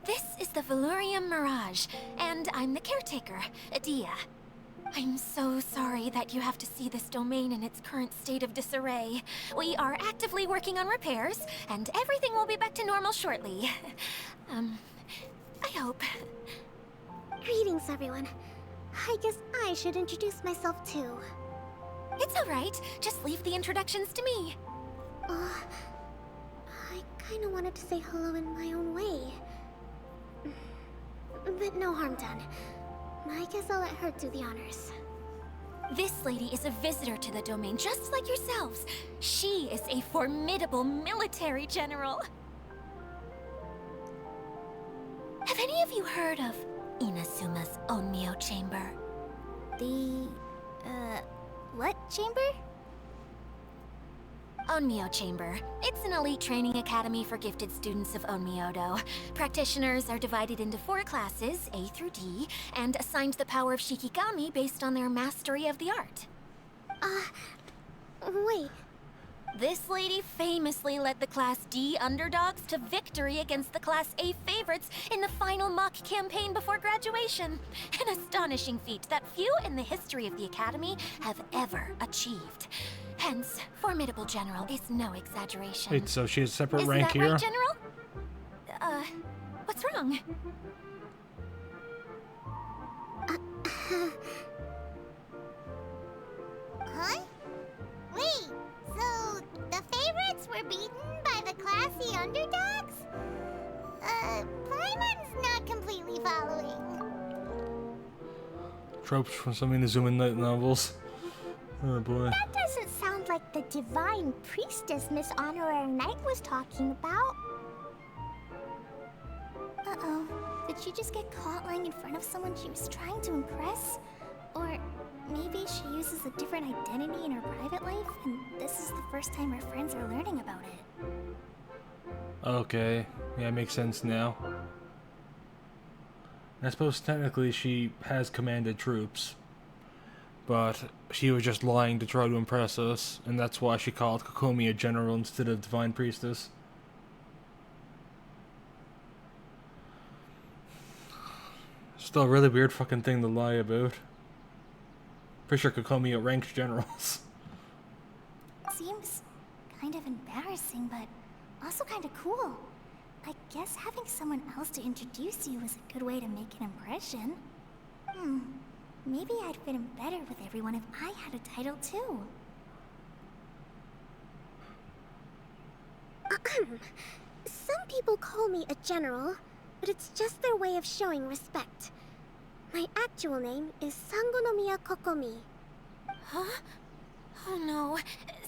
S4: This is the Valurium Mirage, and I'm the caretaker, Adia. I'm so sorry that you have to see this domain in its current state of disarray. We are actively working on repairs, and everything will be back to normal shortly. I hope.
S8: Greetings, everyone. I guess I should introduce myself too.
S4: It's all right. Just leave the introductions to me.
S8: I kinda wanted to say hello in my own way. But no harm done. I guess I'll let her do the honors.
S4: This lady is a visitor to the domain, just like yourselves. She is a formidable military general. Have any of you heard of Inasuma's Onmyo Chamber?
S8: What chamber?
S4: Onmyo Chamber. It's an elite training academy for gifted students of Onmyodo. Practitioners are divided into 4 classes, A through D, and assigned the power of Shikigami based on their mastery of the art.
S8: Wait.
S4: This lady famously led the Class D underdogs to victory against the Class A favorites in the final mock campaign before graduation. An astonishing feat that few in the history of the Academy have ever achieved. Hence, formidable general is no exaggeration.
S1: Wait, so she has a separate
S4: Is
S1: rank
S4: that
S1: here?
S4: right, General? What's wrong?
S2: Huh? Wait, so the favorites were beaten by the classy underdogs? Paimon's not completely following.
S1: Tropes from some Inazuma Night novels. Oh boy.
S4: That doesn't sound like the divine priestess Miss Honorary Knight was talking about.
S8: Uh-oh. Did she just get caught lying in front of someone she was trying to impress? Or maybe she uses a different identity in her private life, and this is the first time her friends are learning about it.
S1: Okay, yeah, makes sense now. I suppose technically she has commanded troops, but she was just lying to try to impress us, and that's why she called Kokomi a general instead of Divine Priestess. Still a really weird fucking thing to lie about. Pretty sure Kokomi outranks generals.
S4: Seems kind of embarrassing, but also kind of cool. I guess having someone else to introduce you is a good way to make an impression. Maybe I'd fit in better with everyone if I had a title too.
S8: Some people call me a general, but it's just their way of showing respect. My actual name is Sangonomiya Kokomi.
S4: Huh? Oh no.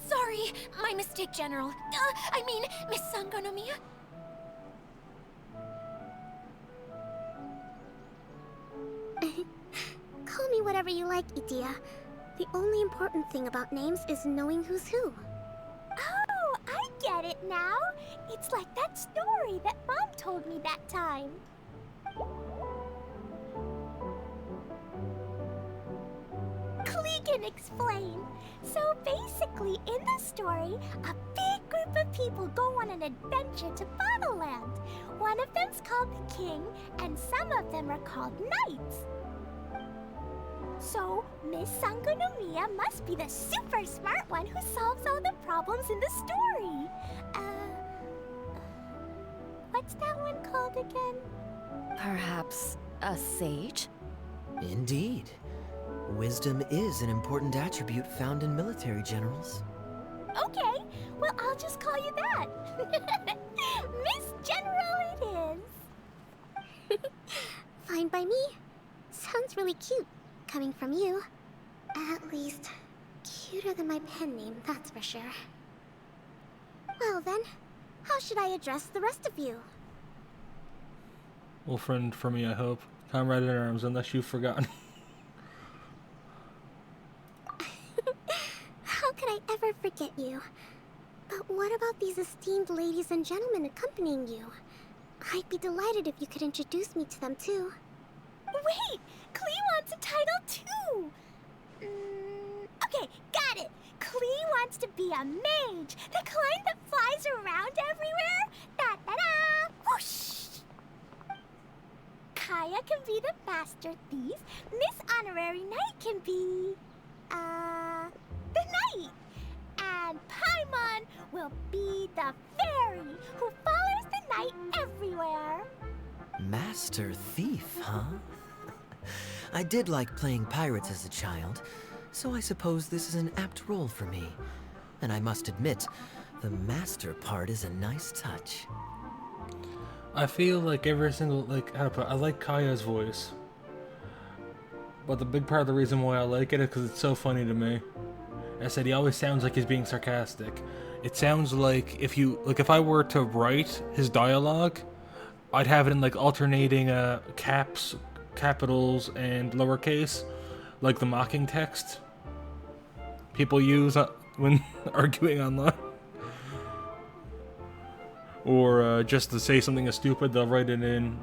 S4: Sorry, my mistake, General. I mean, Miss Sangonomiya.
S8: Call me whatever you like, Itia. The only important thing about names is knowing who's who.
S4: Oh, I get it now. It's like that story that Mom told me that time. Klee can explain. So basically, in the story, a big group of people go on an adventure to Bottleland. One of them's called the King, and some of them are called Knights. So, Miss Sangonomiya must be the super smart one who solves all the problems in the story. What's that one called again?
S6: Perhaps a sage?
S5: Indeed. Wisdom is an important attribute found in military generals.
S4: Okay, well, I'll just call you that. Miss General it is.
S8: Fine by me. Sounds really cute, coming from you. At least, cuter than my pen name, that's for sure. Well then, how should I address the rest of you?
S1: Well, friend for me, I hope. Comrade in arms, unless you've forgotten.
S8: How could I ever forget you? But what about these esteemed ladies and gentlemen accompanying you? I'd be delighted if you could introduce me to them too.
S4: Wait, Klee wants a title too. Okay, got it. Klee wants to be a mage, the kind that flies around everywhere. Da da da! Whoosh! Kaya can be the master thief. Miss Honorary Knight can be, the knight. And Paimon will be the fairy who follows the knight everywhere.
S5: Master Thief, huh? I did like playing pirates as a child, so I suppose this is an apt role for me. And I must admit, the master part is a nice touch.
S1: I feel like every single, how to put it, I like Kaya's voice. But the big part of the reason why I like it is because it's so funny to me. I said he always sounds like he's being sarcastic. It sounds like if I were to write his dialogue, I'd have it in alternating caps, capitals, and lowercase, like the mocking text people use when arguing online. Or just to say something is stupid, they'll write it in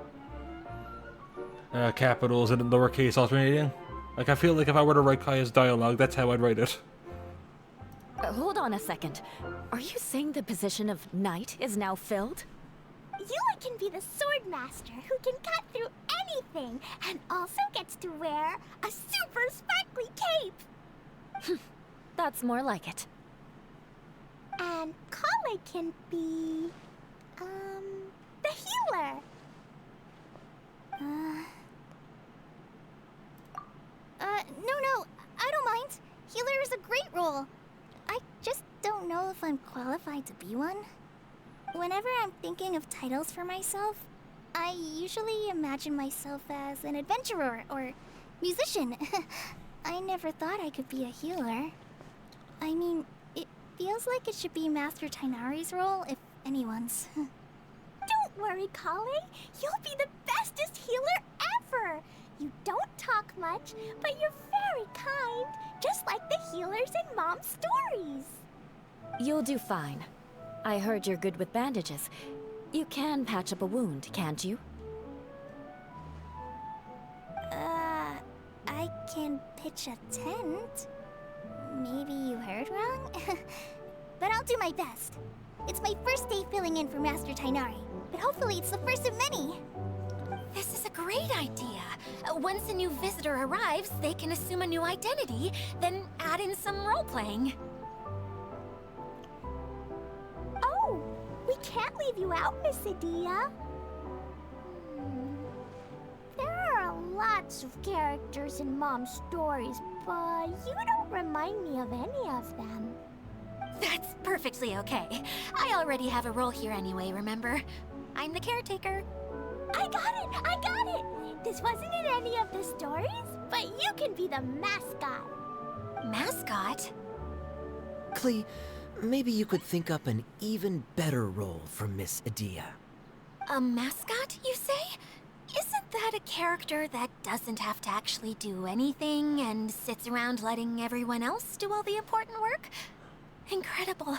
S1: capitals and lowercase alternating. I feel like if I were to write Kaya's dialogue, that's how I'd write it.
S6: Hold on a second. Are you saying the position of knight is now filled?
S4: Yula can be the sword master who can cut through anything and also gets to wear a super sparkly cape.
S6: That's more like it.
S4: And Kale can be, the healer. No, I don't mind. Healer is a great role. I just don't know if I'm qualified to be one. Whenever I'm thinking of titles for myself, I usually imagine myself as an adventurer or musician. I never thought I could be a healer. I mean, it feels like it should be Master Tainari's role, if anyone's. Don't worry, Kale. You'll be the bestest healer ever. You don't talk much, but you're very kind, just like the healers in Mom's stories.
S6: You'll do fine. I heard you're good with bandages. You can patch up a wound, can't you?
S4: I can pitch a tent. Maybe you heard wrong? But I'll do my best. It's my first day filling in for Master Tainari, but hopefully it's the first of many.
S9: This is a great idea. Once a new visitor arrives, they can assume a new identity, then add in some role-playing.
S4: Oh, we can't leave you out, Miss Adia. There are lots of characters in Mom's stories, but you don't remind me of any of them.
S9: That's perfectly okay. I already have a role here anyway, remember? I'm the caretaker.
S4: I got it! I got it! This wasn't in any of the stories, but you can be the mascot.
S9: Mascot?
S5: Klee, maybe you could think up an even better role for Miss Adia.
S9: A mascot, you say? Isn't that a character that doesn't have to actually do anything and sits around letting everyone else do all the important work? Incredible.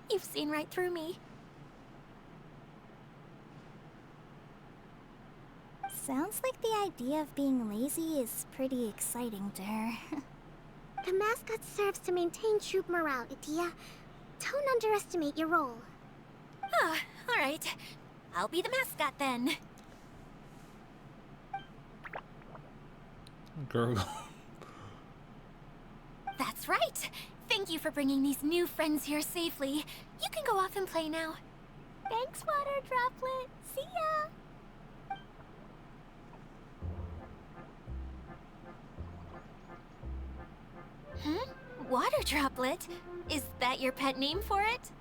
S9: You've seen right through me.
S4: Sounds like the idea of being lazy is pretty exciting to her.
S8: The mascot serves to maintain troop morale, Adia. Don't underestimate your role.
S9: Ah, all right. I'll be the mascot then.
S1: Gurgle.
S9: That's right. Thank you for bringing these new friends here safely. You can go off and play now.
S4: Thanks, Water Droplet. See ya!
S9: Water Droplet? Is that your pet name for it?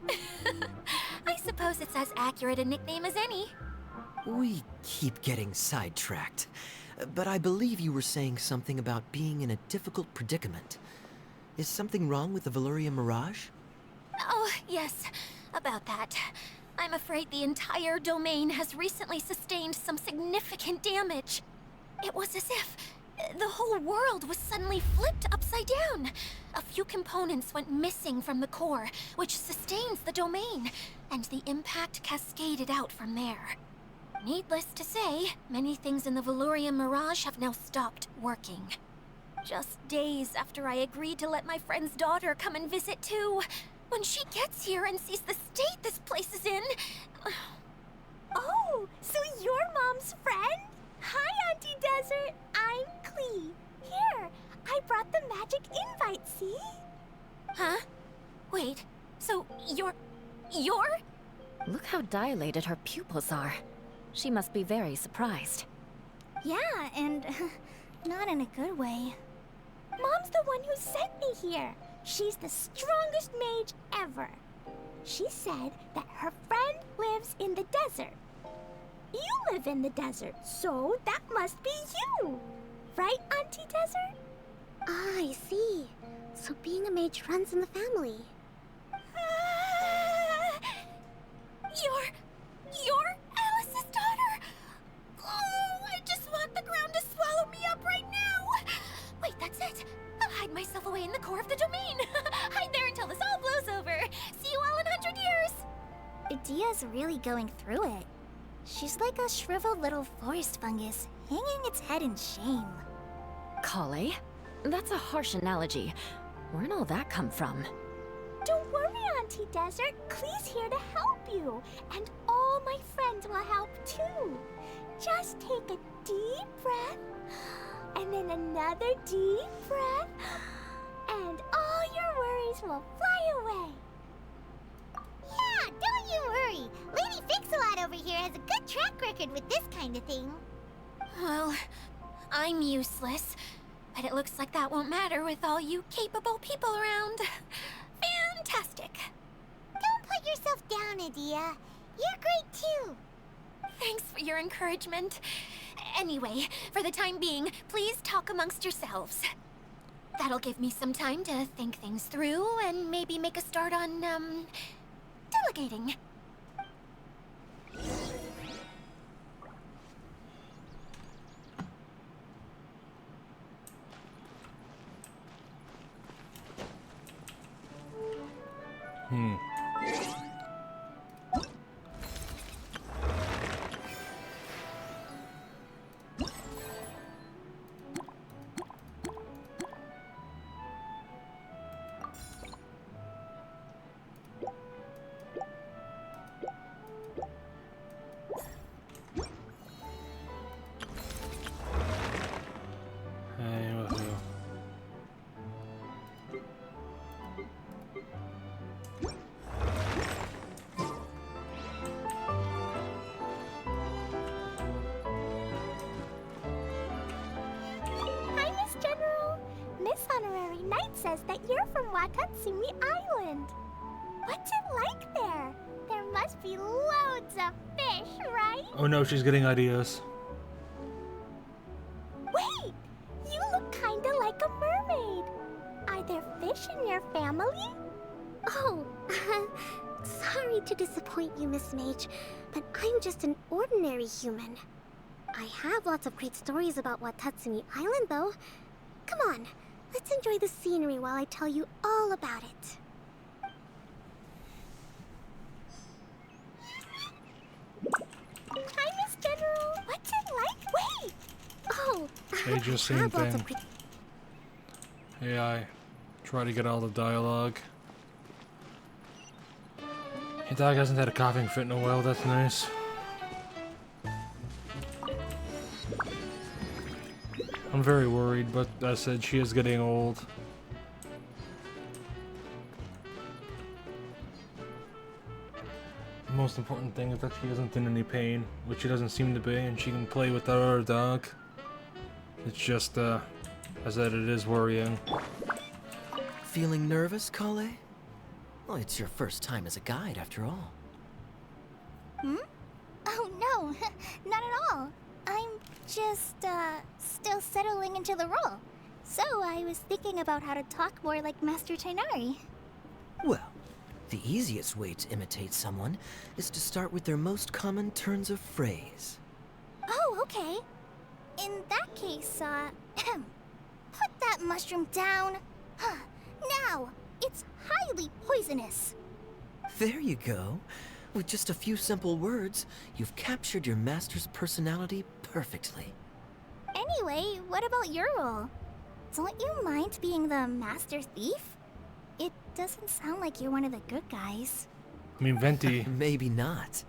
S9: I suppose it's as accurate a nickname as any.
S5: We keep getting sidetracked, but I believe you were saying something about being in a difficult predicament. Is something wrong with the Valyria Mirage?
S9: Oh, yes, about that. I'm afraid the entire domain has recently sustained some significant damage. It was as if the whole world was suddenly flipped upside down. A few components went missing from the core, which sustains the domain, and the impact cascaded out from there. Needless to say, many things in the Valyria Mirage have now stopped working. Just days after I agreed to let my friend's daughter come and visit too. When she gets here and sees the state this place is in...
S4: Oh, so you're Mom's friend? Hi, Auntie Desert. I'm Klee. Here, I brought the magic invite, see?
S9: Huh? Wait, so you're...
S6: Look how dilated her pupils are. She must be very surprised.
S4: Yeah, and not in a good way. Mom's the one who sent me here. She's the strongest mage ever. She said that her friend lives in the desert. You live in the desert, so that must be you. Right, Auntie Desert?
S8: Ah, I see. So being a mage runs in the family.
S9: You're Alice's daughter? Oh, I just want the ground to swallow me up right now. Wait, that's it. I'll hide myself away in the core of the domain. Hide there until this all blows over. See you all in 100 years.
S4: Adia's really going through it. She's like a shriveled little forest fungus, hanging its head in shame.
S6: Kale? That's a harsh analogy. Where'd all that come from?
S4: Don't worry, Auntie Desert. Klee's here to help you. And all my friends will help too. Just take a deep breath, and then another deep breath, and all your worries will fly away.
S2: Yeah, don't you worry. Lady Fix-A-Lot over here has a good track record with this kind of thing.
S9: Well, I'm useless. But it looks like that won't matter with all you capable people around. Fantastic.
S2: Don't put yourself down, Adia. You're great too.
S9: Thanks for your encouragement. Anyway, for the time being, please talk amongst yourselves. That'll give me some time to think things through and maybe make a start on, delegating.
S4: this honorary knight says that you're from Watatsumi Island. What's it like there? There must be loads of fish, right?
S1: Oh no, she's getting ideas.
S4: Wait! You look kinda like a mermaid. Are there fish in your family?
S8: Oh, sorry to disappoint you, Miss Mage, but I'm just an ordinary human. I have lots of great stories about Watatsumi Island, though. Come on, let's enjoy the scenery while I tell you all about it.
S4: Hi, Miss General. What's it like? Wait!
S8: Oh,
S1: Hey, just
S8: I
S1: same
S8: have lots
S1: thing.
S8: of great...
S1: AI, try to get all the dialogue. Your dog hasn't had a coughing fit in a while, that's nice. I'm very worried, but as I said, she is getting old. The most important thing is that she isn't in any pain, which she doesn't seem to be, and she can play with that other dog. It's just, as I said, it is worrying.
S5: Feeling nervous, Kale? Well, it's your first time as a guide, after all.
S4: Oh, no. Not at all. I'm just, still settling into the role. So I was thinking about how to talk more like Master Tainari.
S5: Well, the easiest way to imitate someone is to start with their most common turns of phrase.
S4: Oh, okay. In that case, put that mushroom down. Now, it's highly poisonous.
S5: There you go. With just a few simple words, you've captured your master's personality perfectly.
S4: Anyway, what about your role? Don't you mind being the master thief? It doesn't sound like you're one of the good guys.
S1: I mean, Venti.
S5: Maybe not.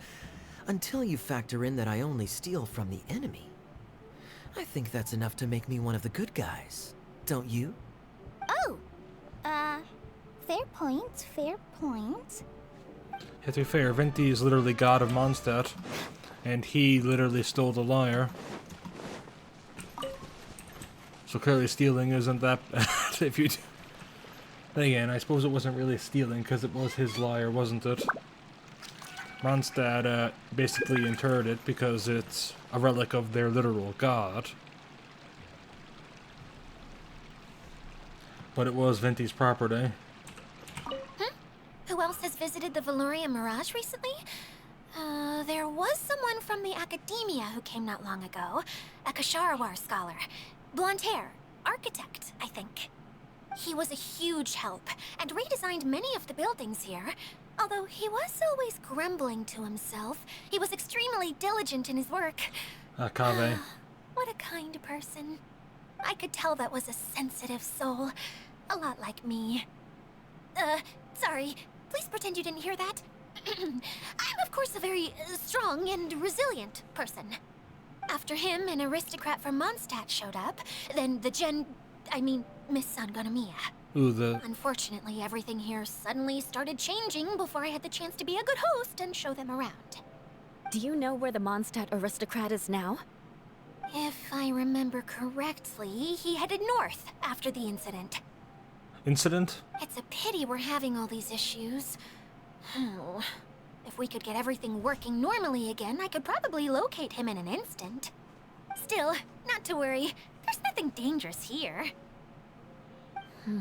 S5: Until you factor in that I only steal from the enemy. I think that's enough to make me one of the good guys. Don't you?
S4: Oh! Fair point, fair point.
S1: Yeah, to be fair, Venti is literally god of Mondstadt, and he literally stole the lyre. So clearly stealing isn't that bad if you do. Then again, I suppose it wasn't really stealing because it was his lyre, wasn't it? Mondstadt basically interred it because it's a relic of their literal god. But it was Venti's property.
S9: Who else has visited the Valoria Mirage recently? There was someone from the Academia who came not long ago. A Kasharawar scholar. Blonde hair. Architect, I think. He was a huge help, and redesigned many of the buildings here. Although he was always grumbling to himself, he was extremely diligent in his work.
S1: Kave.
S9: What a kind person. I could tell that was a sensitive soul. A lot like me. Sorry. Please pretend you didn't hear that. I'm, of course, a very strong and resilient person. After him, an aristocrat from Mondstadt showed up. Then Miss Sangonomiya.
S1: Ooh,
S9: Unfortunately, everything here suddenly started changing before I had the chance to be a good host and show them around.
S6: Do you know where the Mondstadt aristocrat is now?
S9: If I remember correctly, he headed north after the incident.
S1: incident?
S9: It's a pity we're having all these issues. Oh, if we could get everything working normally again, I could probably locate him in an instant. Still, not to worry. There's nothing dangerous here.
S2: Hey,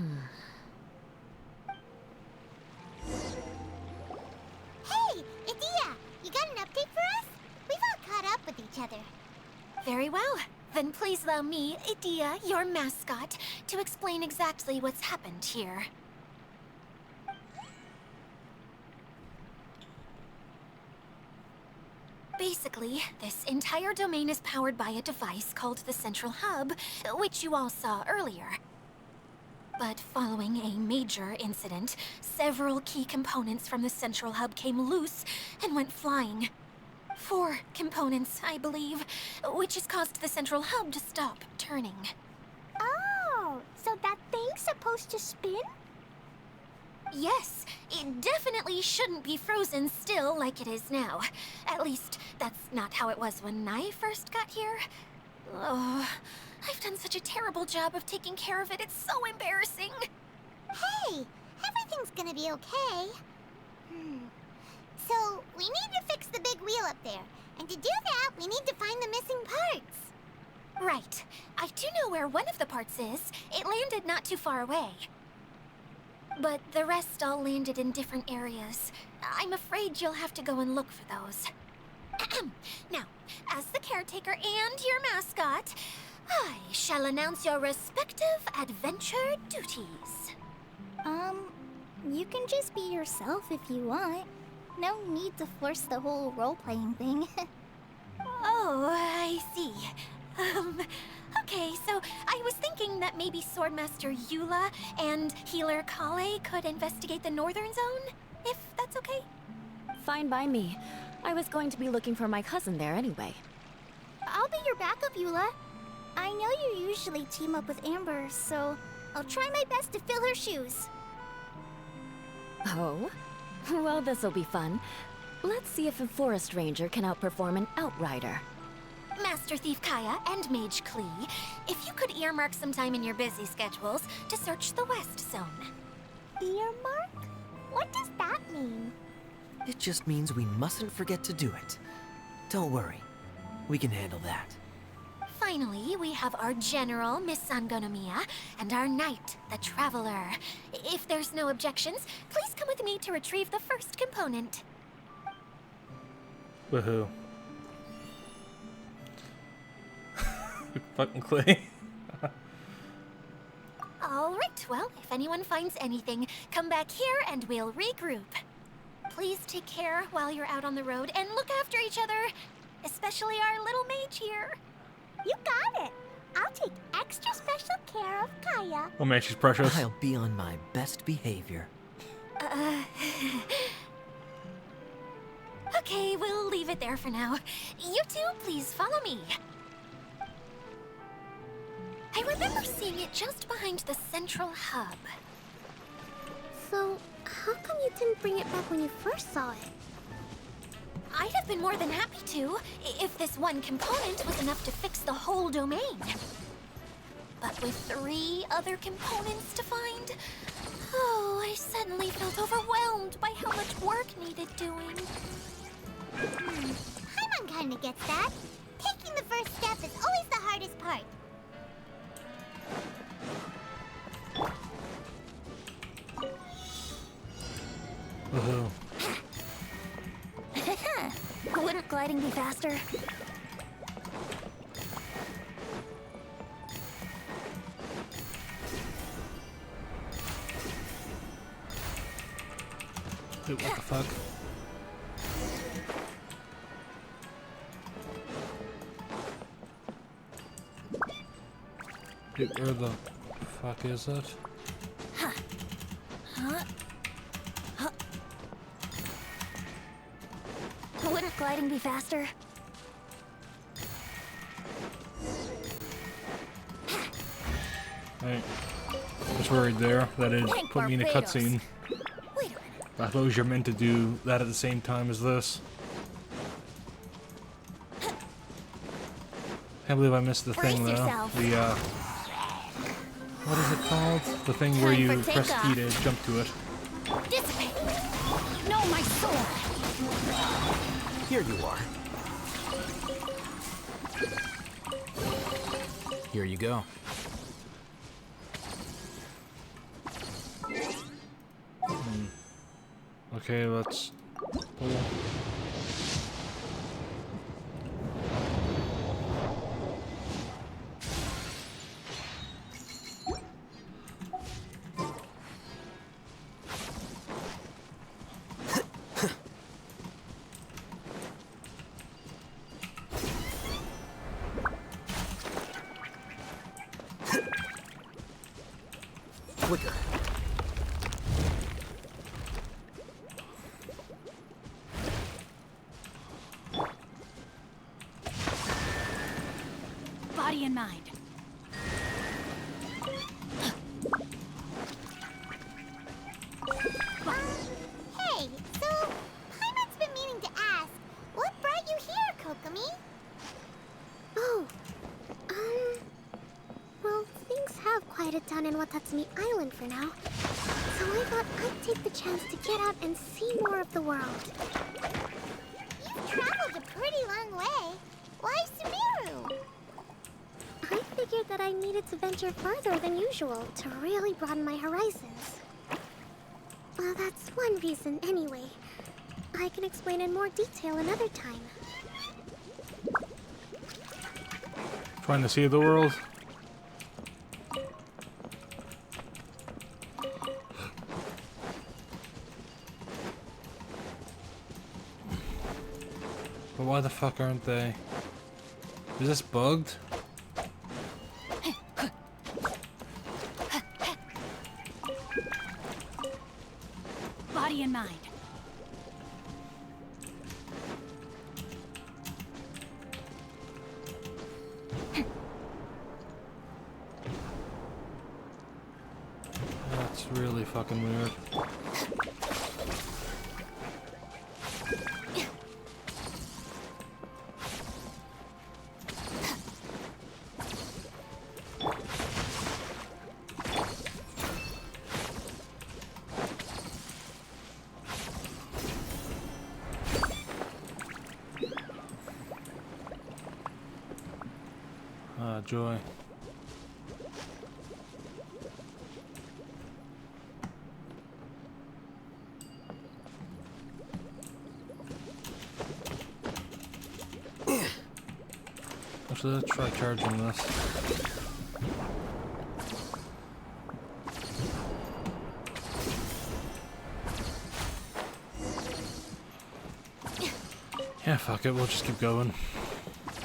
S2: Idia, you got an update for us? We've all caught up with each other.
S9: Very well. Then please allow me, Idia, your mascot, to explain exactly what's happened here. Basically, this entire domain is powered by a device called the Central Hub, which you all saw earlier. But following a major incident, several key components from the Central Hub came loose and went flying. 4 components, I believe, which has caused the Central Hub to stop turning.
S4: Oh, so that thing's supposed to spin?
S9: Yes, it definitely shouldn't be frozen still like it is now. At least, that's not how it was when I first got here. Oh, I've done such a terrible job of taking care of it. It's so embarrassing.
S2: Hey, everything's gonna be okay. So, we need to fix the big wheel up there. And to do that, we need to find the missing parts.
S9: Right. I do know where one of the parts is. It landed not too far away. But the rest all landed in different areas. I'm afraid you'll have to go and look for those. Now, as the caretaker and your mascot, I shall announce your respective adventure duties.
S4: You can just be yourself if you want. No need to force the whole role-playing thing.
S9: Oh, I see. Okay, so I was thinking that maybe Swordmaster Eula and Healer Kale could investigate the Northern Zone, if that's okay?
S6: Fine by me. I was going to be looking for my cousin there anyway.
S4: I'll be your backup, Eula. I know you usually team up with Amber, so I'll try my best to fill her shoes.
S6: Oh? Well, this'll be fun. Let's see if a forest ranger can outperform an outrider.
S9: Master Thief Kaya and Mage Klee, if you could earmark some time in your busy schedules to search the West Zone.
S4: Earmark? What does that mean?
S5: It just means we mustn't forget to do it. Don't worry. We can handle that.
S9: Finally, we have our General, Miss Sangonomiya, and our Knight, the Traveler. If there's no objections, please come with me to retrieve the first component.
S1: Woohoo. Fucking Clay.
S9: Alright, well, if anyone finds anything, come back here and we'll regroup. Please take care while you're out on the road and look after each other, especially our little mage here.
S4: You got it. I'll take extra special care of Kaya.
S1: Oh man, she's precious.
S5: I'll be on my best behavior.
S9: Okay, we'll leave it there for now. You two, please follow me. I remember seeing it just behind the central hub.
S8: So, how come you didn't bring it back when you first saw it?
S9: I'd have been more than happy to, if this one component was enough to fix the whole domain. But with 3 other components to find, oh, I suddenly felt overwhelmed by how much work needed doing.
S2: Paimon kinda gets that. Taking the first step is always the hardest part.
S1: Woohoo.
S4: Wouldn't gliding be faster?
S1: Dude, what the fuck? Dude, where the fuck is it?
S4: Wouldn't gliding be faster?
S1: Hey, just worried there that it put me in a cutscene.
S9: Wait a minute.
S1: I suppose you're meant to do that at the same time as this. Can't believe I missed the thing
S4: Brace
S1: though.
S4: yourself.
S1: The what is it called? The thing where
S4: Time
S1: you
S4: for
S1: press
S4: takeoff.
S1: T to jump to it.
S9: Dissipate.
S4: No, my sword!
S5: Here you are.
S7: Here you go.
S1: Okay, let's pull.
S5: Quicker.
S4: Body and mind.
S2: Hey, so Paimon's been meaning to ask, what brought you here, Kokomi?
S8: Oh, Kawatatsumi Island for now. So I thought I'd take the chance to get out and see more of the world.
S2: You've traveled a pretty long way. Why Sumeru?
S8: I figured that I needed to venture further than usual to really broaden my horizons. Well, that's one reason anyway. I can explain in more detail another time.
S1: Trying to see the world. But why the fuck aren't they? Is this bugged?
S4: Body and mind.
S1: That's really fucking weird. Ah, joy. Actually, let's try charging this. Yeah, fuck it, we'll just keep going.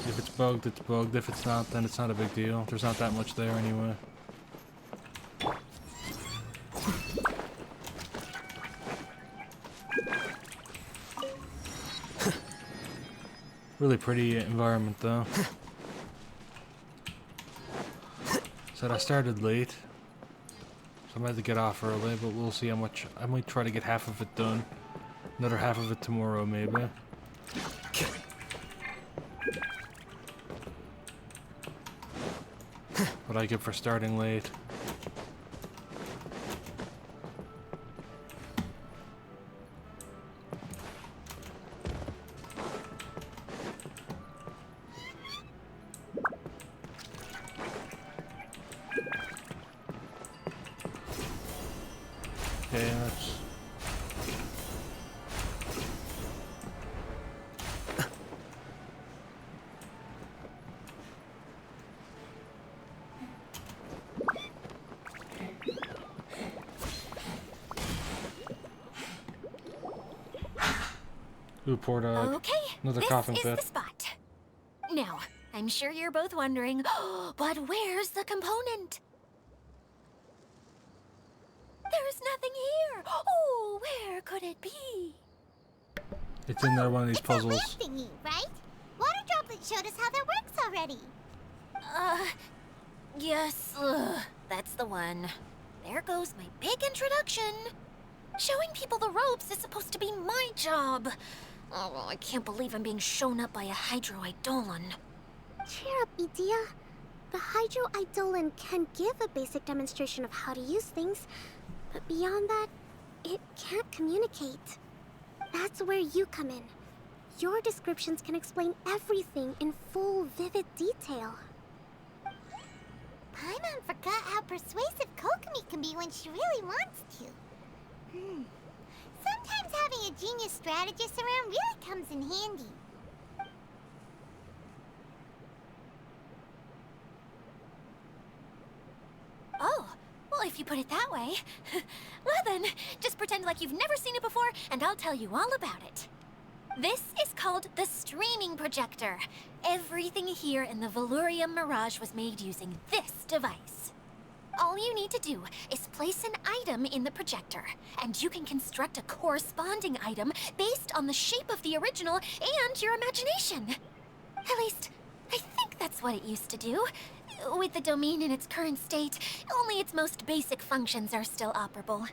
S1: If it's bugged, it's bugged. If it's not, then it's not a big deal. There's not that much there anyway. Really pretty environment though. Said I started late, so I might have to get off early, but we'll see how much. I might try to get half of it done. Another half of it tomorrow, maybe. What I get for starting late. Okay, that's... Ooh, poor dog.
S9: Okay,
S1: Another
S9: this
S1: coffin
S9: is
S1: pit.
S9: the spot. Now, I'm sure you're both wondering, but where's the component? There's nothing here. Oh, where could it be?
S1: It's in there, one of these
S2: It's
S1: puzzles.
S2: a lamp thingy, right? Water Droplet showed us how that works already.
S9: Yes, that's the one. There goes my big introduction. Showing people the ropes is supposed to be my job. Oh, I can't believe I'm being shown up by a Hydro Eidolon.
S8: Cheer up, Edea. The Hydro Eidolon can give a basic demonstration of how to use things, but beyond that, it can't communicate. That's where you come in. Your descriptions can explain everything in full, vivid detail.
S2: Paimon forgot how persuasive Kokomi can be when she really wants to. Sometimes having a genius strategist around really comes in handy.
S9: Oh, well, if you put it that way. Well then, just pretend like you've never seen it before, and I'll tell you all about it. This is called the streaming projector. Everything here in the Valurium Mirage was made using this device. All you need to do is place an item in the projector, and you can construct a corresponding item based on the shape of the original and your imagination. At least, I think that's what it used to do. With the domain in its current state, only its most basic functions are still operable.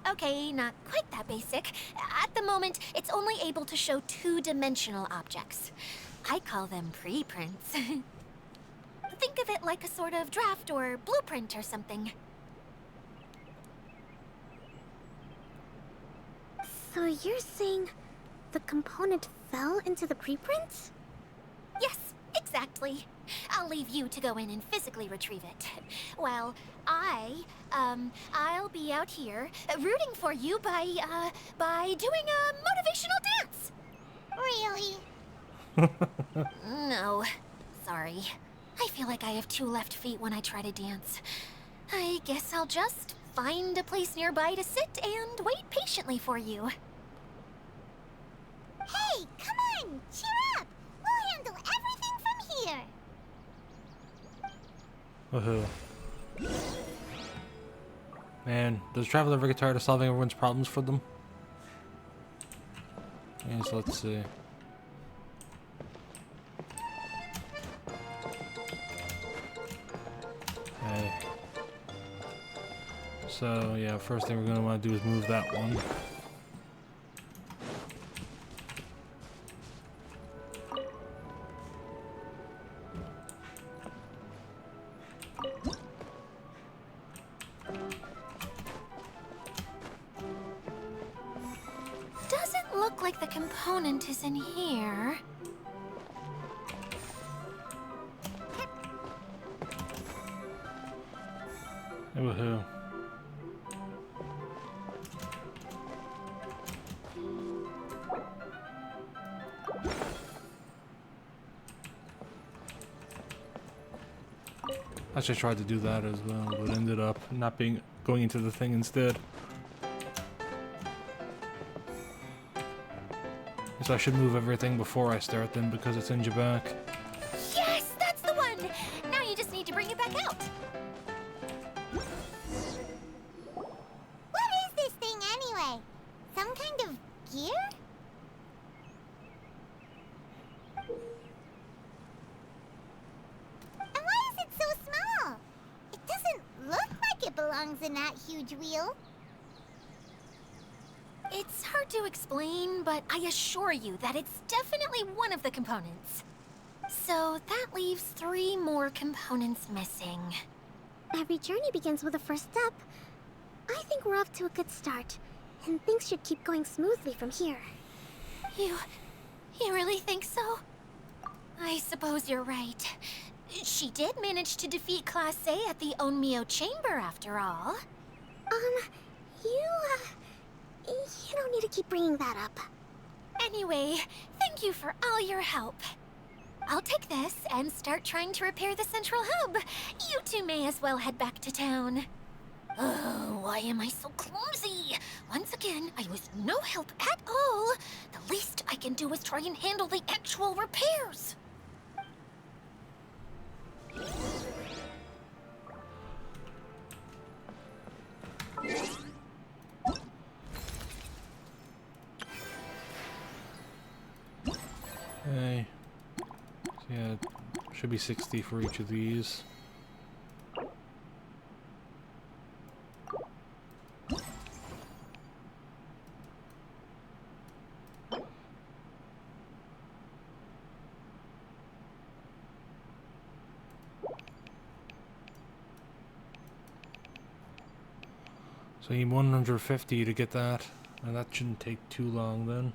S9: Okay, not quite that basic. At the moment, it's only able to show two-dimensional objects. I call them preprints. Think of it like a sort of draft or blueprint or something.
S8: So you're saying the component fell into the preprint?
S9: Yes, exactly. I'll leave you to go in and physically retrieve it. Well, I'll be out here rooting for you by doing a motivational dance.
S2: Really?
S9: No, sorry. I feel like I have 2 left feet when I try to dance. I guess I'll just find a place nearby to sit and wait patiently for you.
S2: Hey, come on! Cheer up! We'll handle everything from here!
S1: Woohoo. Man, does Travel ever get tired of solving everyone's problems for them? Yes, let's see. Okay. So, yeah, first thing we're going to want to do is move that one.
S9: Doesn't look like the component is in here.
S1: Woohoo. Actually, I tried to do that as well, but ended up not going into the thing instead. So I should move everything before I start them because it's in your back.
S9: Yes, that's the one! Now you just need to bring it back out.
S2: What is this thing anyway? Some kind of gear? And why is it so small? It doesn't look like it belongs in that huge wheel.
S9: It's hard to explain, but I assure you that it's definitely one of the components. So that leaves 3 more components missing.
S8: Every journey begins with a first step. I think we're off to a good start, and things should keep going smoothly from here.
S9: You really think so? I suppose you're right. She did manage to defeat Class A at the Onmyo Chamber after all.
S8: You don't need to keep bringing that up.
S9: Anyway, thank you for all your help. I'll take this and start trying to repair the central hub. You two may as well head back to town. Oh, why am I so clumsy? Once again, I was no help at all. The least I can do is try and handle the actual repairs.
S1: Okay. So yeah, should be 60 for each of these. So you need 150 to get that, and that shouldn't take too long then.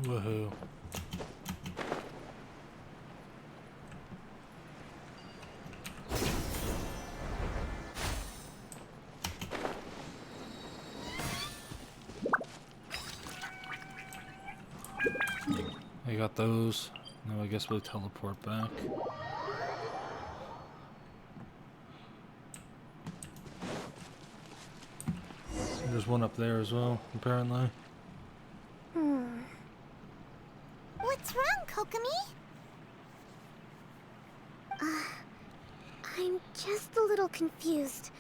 S1: Woohoo. I got those. Now I guess we'll teleport back. There's one up there as well, apparently.
S2: What's wrong, Kokomi?
S8: I'm just a little confused.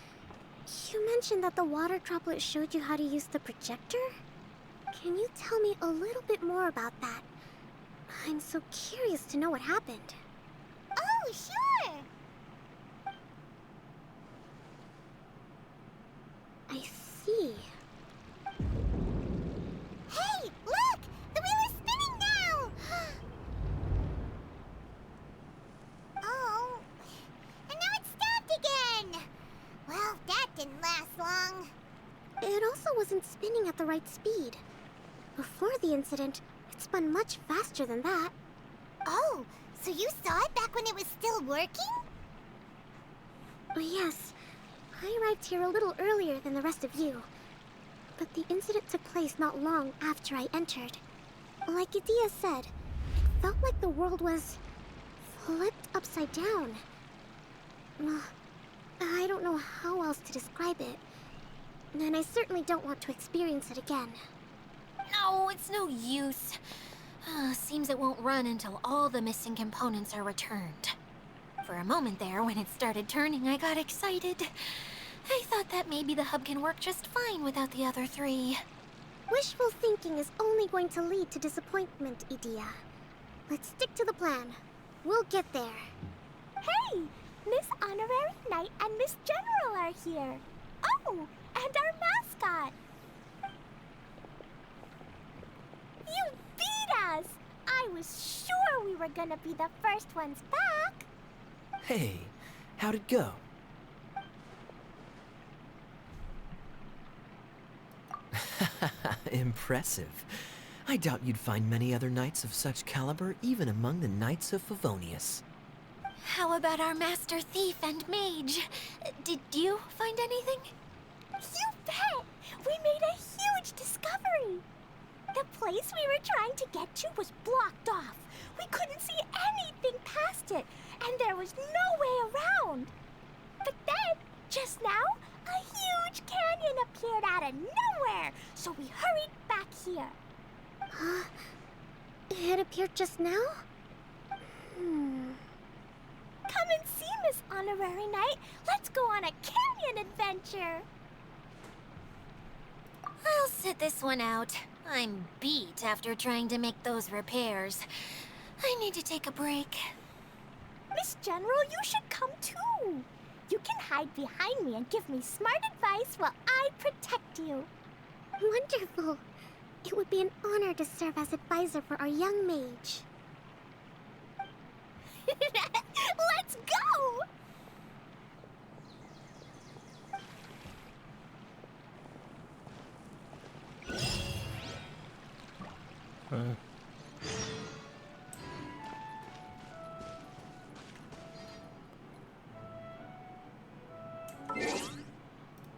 S8: You mentioned that the water droplet showed you how to use the projector? Can you tell me a little bit more about that? I'm so curious to know what happened.
S2: Oh, sure!
S8: I see. wasn't spinning at the right speed. Before the incident, it spun much faster than that.
S2: Oh, so you saw it back when it was still working?
S8: Yes. I arrived here a little earlier than the rest of you. But the incident took place not long after I entered. Like Idia said, it felt like the world was flipped upside down. I don't know how else to describe it. And I certainly don't want to experience it again.
S9: No, it's no use. Seems it won't run until all the missing components are returned. For a moment there, when it started turning, I got excited. I thought that maybe the hub can work just fine without the other three.
S8: Wishful thinking is only going to lead to disappointment, Idia. Let's stick to the plan. We'll get there.
S4: Hey! Miss Honorary Knight and Miss General are here. Oh, and our mascot. You beat us! I was sure we were gonna be the first ones back.
S5: Hey, how'd it go? Impressive. I doubt you'd find many other knights of such caliber even among the Knights of Favonius.
S9: How about our master thief and mage? Did you find anything?
S4: You bet! We made a huge discovery! The place we were trying to get to was blocked off. We couldn't see anything past it, and there was no way around. But then, just now, a huge canyon appeared out of nowhere, so we hurried back here.
S8: It appeared just now?
S4: Come and see, Miss Honorary Knight. Let's go on a canyon adventure.
S9: I'll sit this one out. I'm beat after trying to make those repairs. I need to take a break.
S4: Miss General, you should come too. You can hide behind me and give me smart advice while I protect you.
S8: Wonderful. It would be an honor to serve as advisor for our young mage.
S4: Let's go!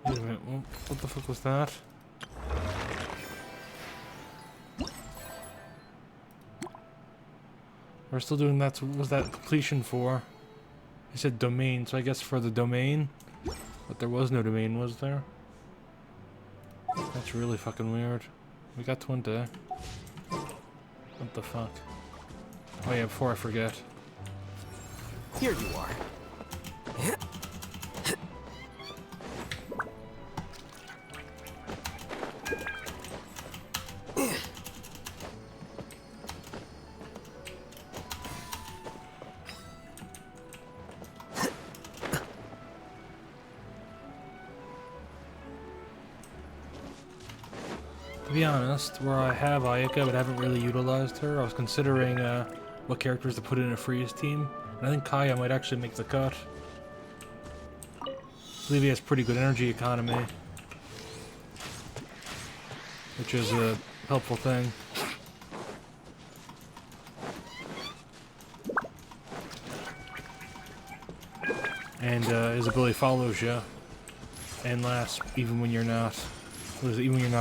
S1: Wait a minute, what the fuck was that? We're still doing that. What was that completion for? He said domain, so I guess for the domain. But there was no domain, was there? That's really fucking weird. We got 20. What the fuck? Oh yeah, before I forget.
S5: Here you are.
S1: To be honest, where I have Ayaka but haven't really utilized her, I was considering what characters to put in a freeze team, and I think Kaya might actually make the cut. I believe he has pretty good energy economy, which is a helpful thing. And his ability follows you, and lasts even when you're not,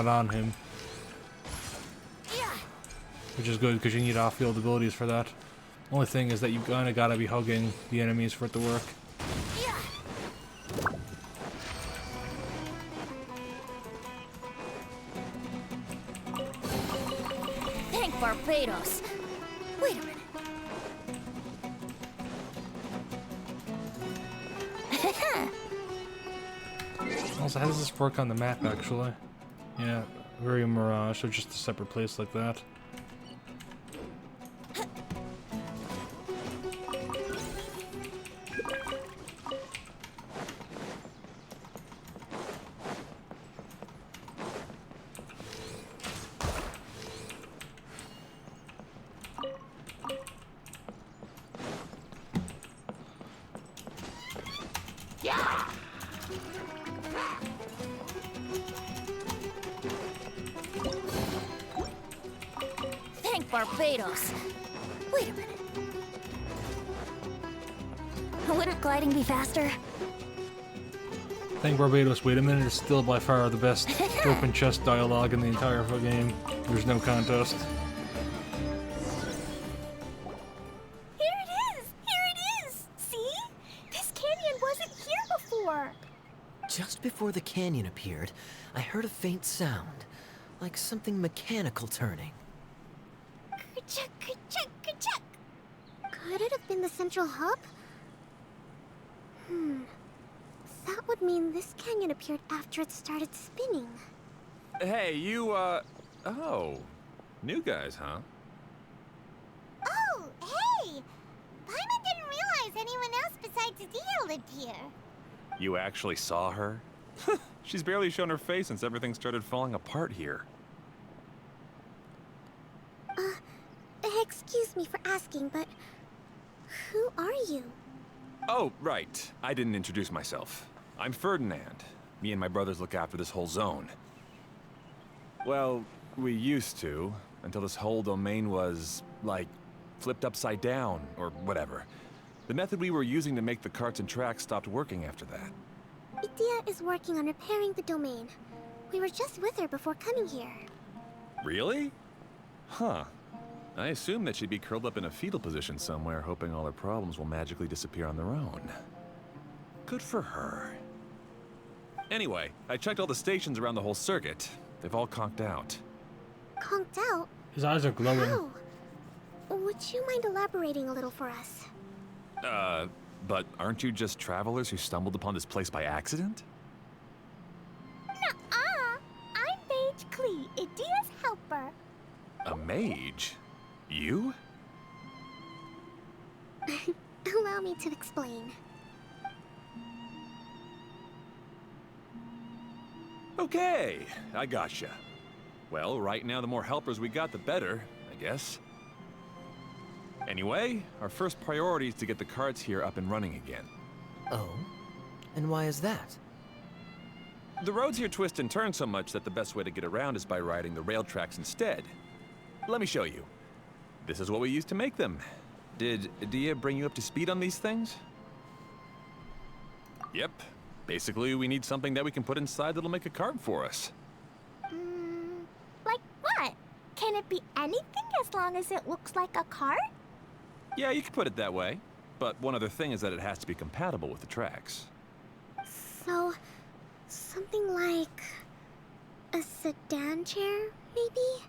S1: on him. Which is good because you need off-field abilities for that. Only thing is that you kinda gotta be hugging the enemies for it to work.
S9: Thank Barbados. Wait a minute.
S1: Also, how does this work on the map, actually? Yeah, very Mirage, so just a separate place like that.
S9: Barbados. Wait a minute. Wouldn't gliding be faster?
S1: Thank Barbados, wait a minute, is still by far the best open chest dialogue in the entire game. There's no contest.
S4: Here it is! Here it is! See? This canyon wasn't here before.
S5: Just before the canyon appeared, I heard a faint sound, like something mechanical turning.
S4: Ka-chuck, ka-chuck, ka-chuck.
S8: Could it have been the central hub? That would mean this canyon appeared after it started spinning.
S10: Hey, you, oh. New guys, huh?
S2: Oh, hey! Paimon didn't realize anyone else besides Dia lived here.
S10: You actually saw her? She's barely shown her face since everything started falling apart here.
S8: Excuse me for asking, but who are you?
S10: Oh, right. I didn't introduce myself. I'm Ferdinand. Me and my brothers look after this whole zone. Well, we used to, until this whole domain was, like, flipped upside down, or whatever. The method we were using to make the carts and tracks stopped working after that.
S8: Idia is working on repairing the domain. We were just with her before coming here.
S10: Really? Huh. I assumed that she'd be curled up in a fetal position somewhere, hoping all her problems will magically disappear on their own. Good for her. Anyway, I checked all the stations around the whole circuit. They've all conked out.
S8: Conked out?
S1: His eyes are glowing.
S8: How? Would you mind elaborating a little for us?
S10: But aren't you just travelers who stumbled upon this place by accident?
S4: Nuh-uh. I'm Mage Klee, Idia's helper.
S10: A mage? You?
S8: Allow me to explain.
S10: Okay, I gotcha. Well, right now the more helpers we got, the better, I guess. Anyway, our first priority is to get the carts here up and running again.
S5: Oh? And why is that?
S10: The roads here twist and turn so much that the best way to get around is by riding the rail tracks instead. Let me show you. This is what we used to make them. Did Dia bring you up to speed on these things? Yep. Basically, we need something that we can put inside that'll make a cart for us.
S4: Like what? Can it be anything as long as it looks like a cart?
S10: Yeah, you could put it that way. But one other thing is that it has to be compatible with the tracks.
S8: So, something like a sedan chair, maybe?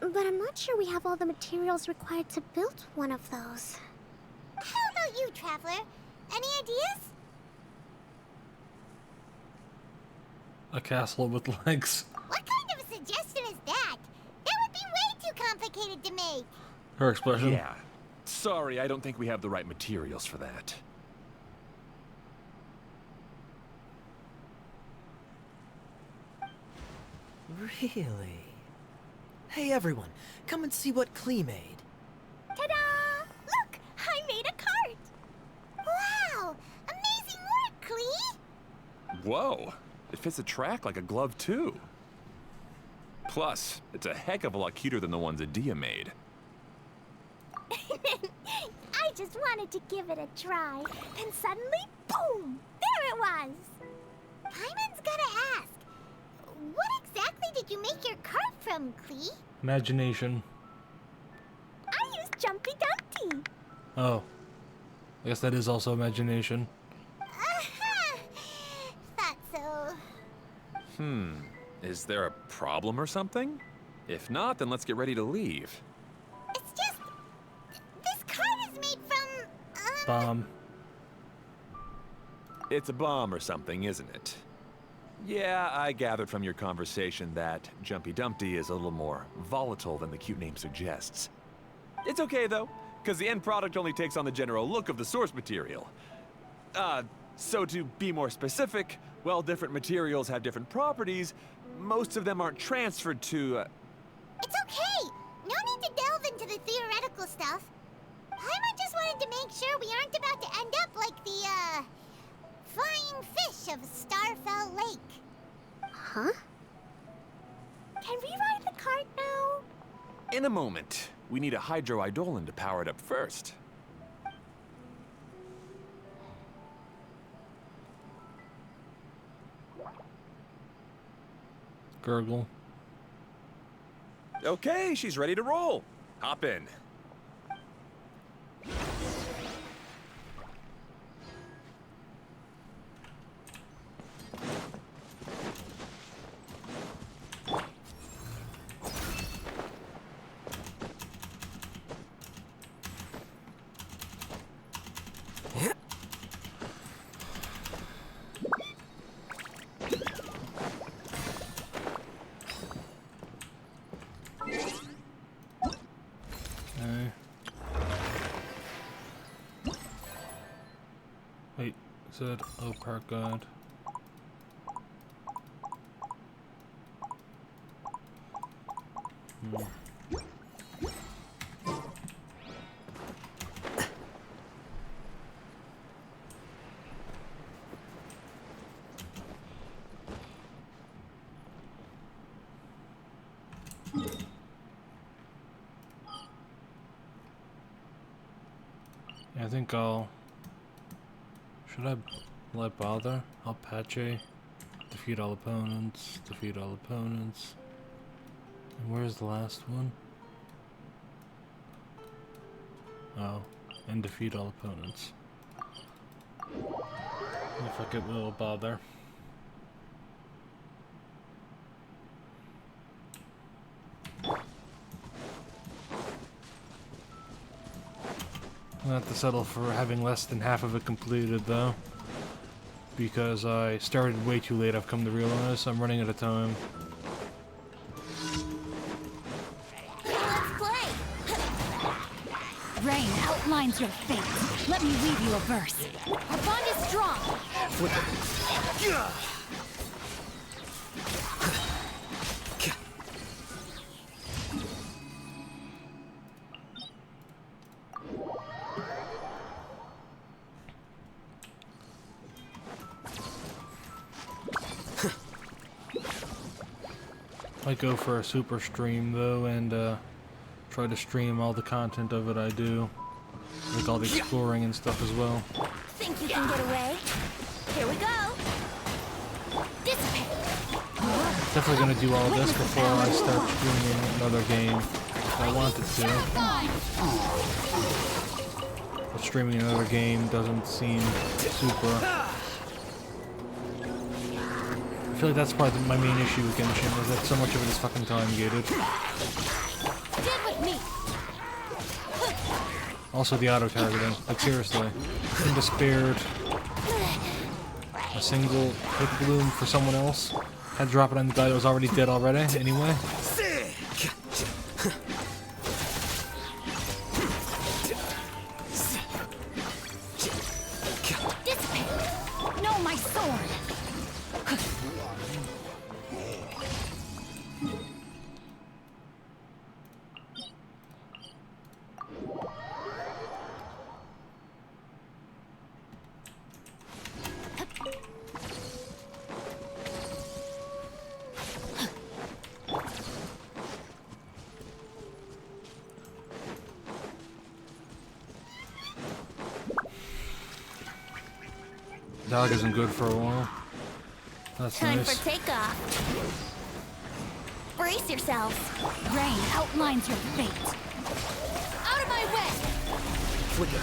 S8: But I'm not sure we have all the materials required to build one of those.
S2: How about you, Traveler? Any ideas?
S1: A castle with legs.
S2: What kind of a suggestion is that? That would be way too complicated to make.
S1: Her expression.
S10: Yeah. Sorry, I don't think we have the right materials for that.
S5: Really? Hey everyone, come and see what Klee made.
S4: Ta-da! Look! I made a cart!
S2: Wow! Amazing work, Klee!
S10: Whoa! It fits a track like a glove, too. Plus, it's a heck of a lot cuter than the ones Dia made.
S4: I just wanted to give it a try, and suddenly, boom! There it was!
S2: Paimon's gotta ask. What exactly did you make your cart from, Klee?
S1: Imagination.
S4: I used Jumpy Dumpty.
S1: Oh. I guess that is also imagination.
S2: Thought so.
S10: Is there a problem or something? If not, then let's get ready to leave.
S2: It's just... This cart is made from...
S1: Bomb.
S10: It's a bomb or something, isn't it? Yeah, I gathered from your conversation that Jumpy Dumpty is a little more volatile than the cute name suggests. It's okay, though, because the end product only takes on the general look of the source material. So to be more specific, while different materials have different properties, most of them aren't transferred to,
S2: It's okay. No need to delve into the theoretical stuff. Paimon just wanted to make sure we aren't about to end up like the, flying fish of Starfell Lake.
S8: Huh?
S4: Can we ride the cart now?
S10: In a moment. We need a Hydro Eidolon to power it up first.
S1: Gurgle.
S10: Okay, she's ready to roll. Hop in.
S1: Wait, is that oh park guide? Yeah, I think I'll... Should I let bother? Apache. Defeat all opponents. Defeat all opponents. And where's the last one? Oh. And defeat all opponents. If I get a little bother. I'll have to settle for having less than half of it completed though, because I started way too late. I've come to realize I'm running out of time.
S9: Let's play!
S3: Rain outlines your fate. Let me read you a verse.
S9: Our bond is strong!
S1: I go for a super stream though, and try to stream all the content of it I do, like all the exploring and stuff as well.
S9: Think you can get away? Here we go! Dissipate!
S1: Definitely gonna do all this before I start streaming another game if I wanted to. But streaming another game doesn't seem super. I feel like that's probably my main issue with Genshin, is that so much of it is fucking time gated.
S9: Get with me!
S1: Also the auto-targeting, like seriously. I couldn't have spared a single hit bloom for someone else. Had to drop it on the guy that was already dead already, anyway.
S9: Dissipate! No, my sword!
S1: Dog isn't good for a while. That's
S9: Time
S1: nice.
S9: for takeoff! Brace yourselves!
S3: Rain outlines your fate.
S9: Out of my way!
S5: Flicker.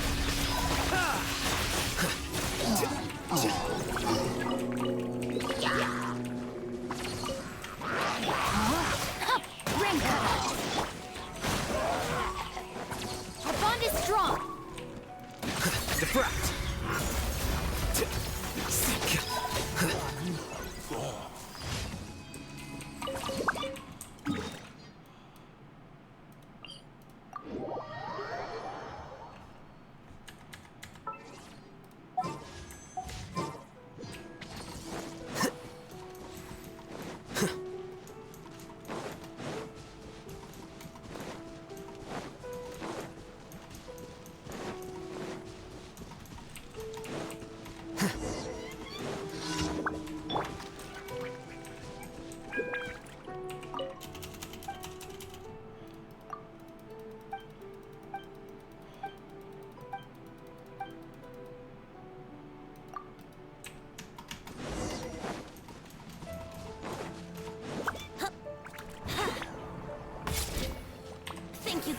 S9: Ring cover! Our bond is strong!
S5: Defract.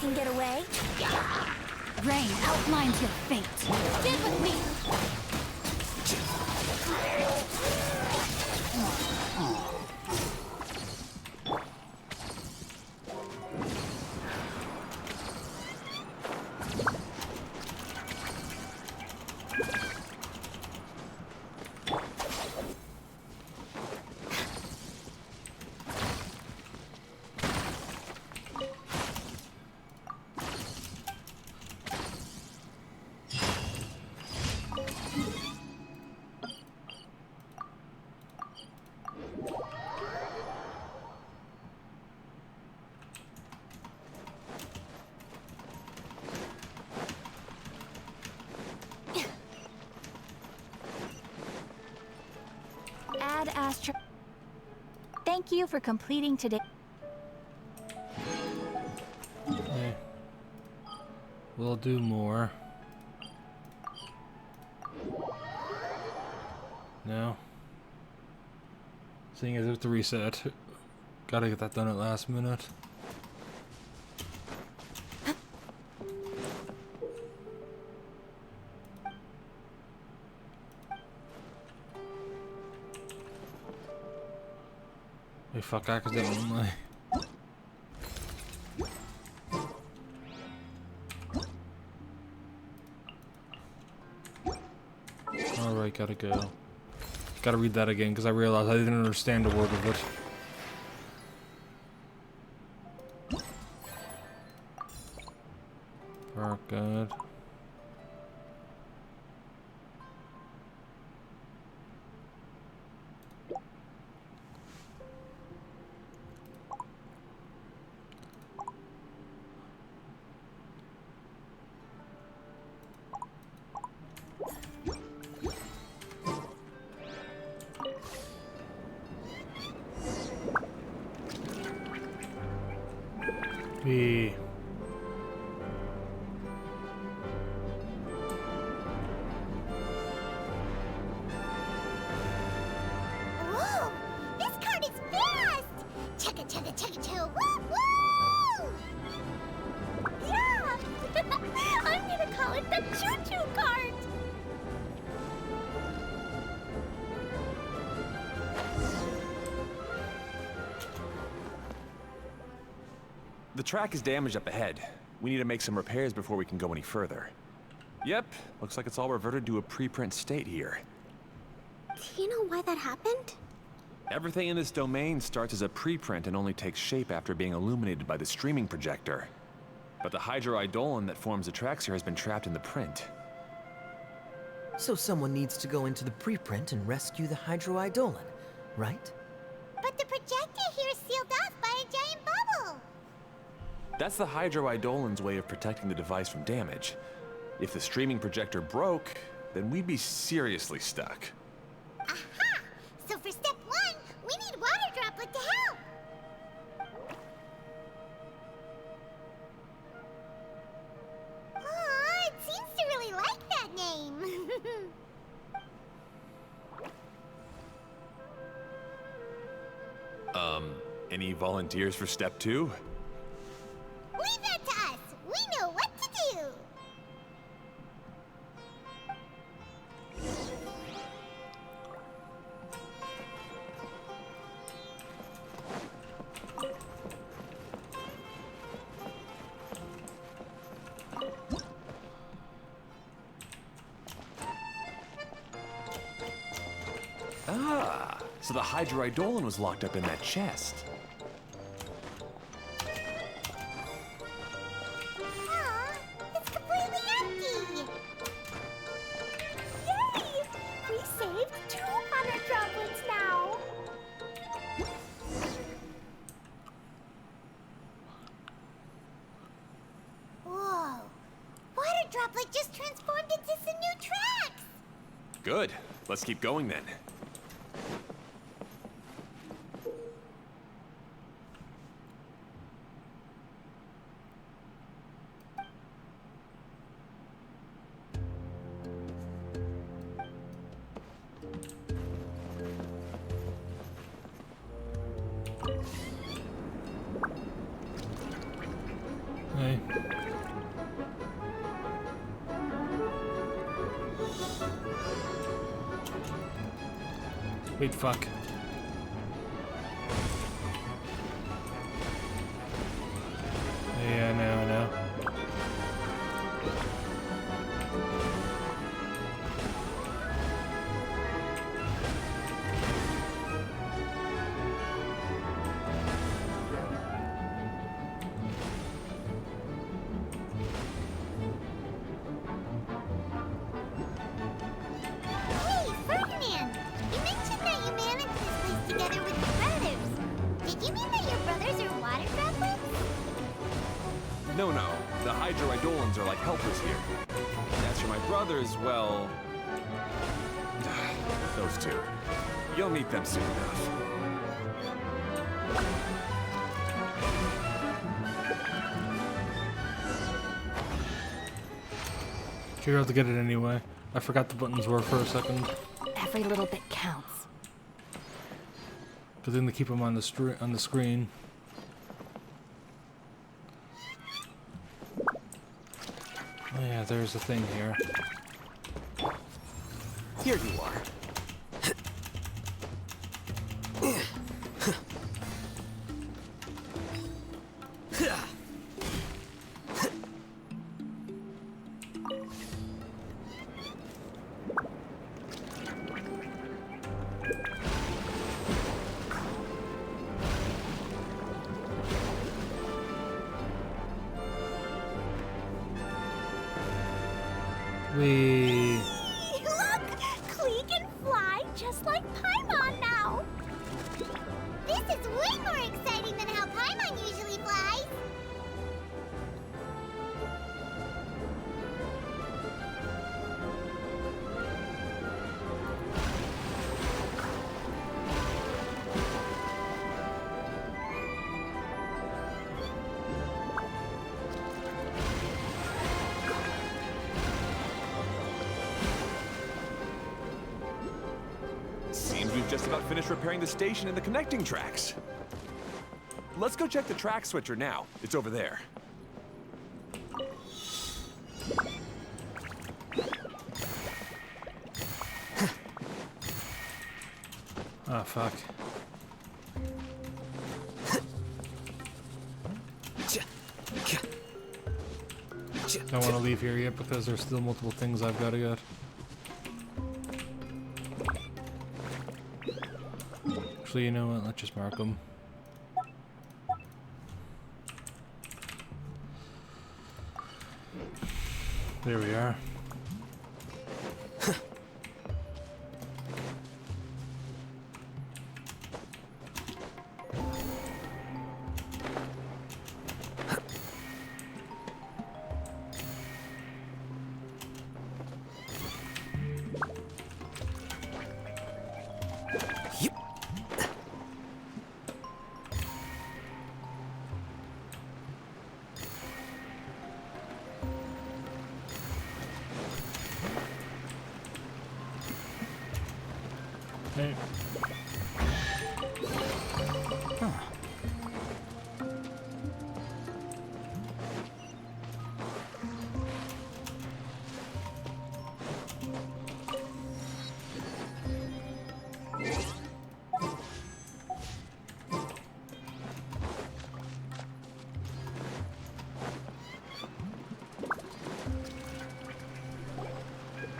S4: can get away?
S9: Rain outlines your fate. Stand with me.
S4: Ad Astra. Thank you for completing today.
S1: Okay. We'll do more. No. Seeing as it's the reset. Gotta get that done at last minute. Wait, fuck, accidentally. Alright, gotta go. Gotta read that again, because I realized I didn't understand a word of it. Oh, good. B.
S2: Whoa! This cart is fast! Chugga chugga chugga chugga woo woo!
S4: Yeah! I'm gonna call it the choo-choo cart!
S10: The track is damaged up ahead. We need to make some repairs before we can go any further. Yep, looks like it's all reverted to a preprint state here.
S8: Do you know why that happened?
S10: Everything in this domain starts as a preprint and only takes shape after being illuminated by the streaming projector. But the hydroidolin that forms the tracks here has been trapped in the print.
S5: So someone needs to go into the preprint and rescue the hydroidolin, right?
S2: But the projector here is sealed off by a giant bubble!
S10: That's the hydroidolin's way of protecting the device from damage. If the streaming projector broke, then we'd be seriously stuck.
S2: Aha! So for step one, we need water droplet to help! Aw, it seems to really like that name!
S10: Any volunteers for step two?
S2: Leave that to us! We know what to do!
S10: Ah, so the hydroidolin was locked up in that chest.
S2: Aw, it's completely empty!
S4: Yay! We saved 200 droplets now!
S2: Whoa! Water droplet just transformed into some new tracks!
S10: Good. Let's keep going then.
S1: Hey. Wait, fuck. Yeah, I know.
S2: Hey, Ferdinand! You mentioned that you managed this place together with your brothers. Did you mean that your brothers are water droplets?
S10: No, the hydroidolans are like helpers here. As for my brothers, well... those two. You'll meet them soon enough.
S1: Figure out to get it anyway. I forgot the buttons were for a second.
S6: Every little bit counts.
S1: But then to keep them on the screen. Oh yeah, there's the thing here.
S5: Here you are.
S1: We.
S4: Look! Klee can fly just like Paimon now!
S2: This is way more exciting than how Paimon usually flies.
S10: Seems we've just about finished repairing the station and the connecting tracks. Let's go check the track switcher now. It's over there.
S1: Oh fuck. Don't want to leave here yet because there's still multiple things I've got to get. Actually, you know what? Let's just mark them. There we are. Hey.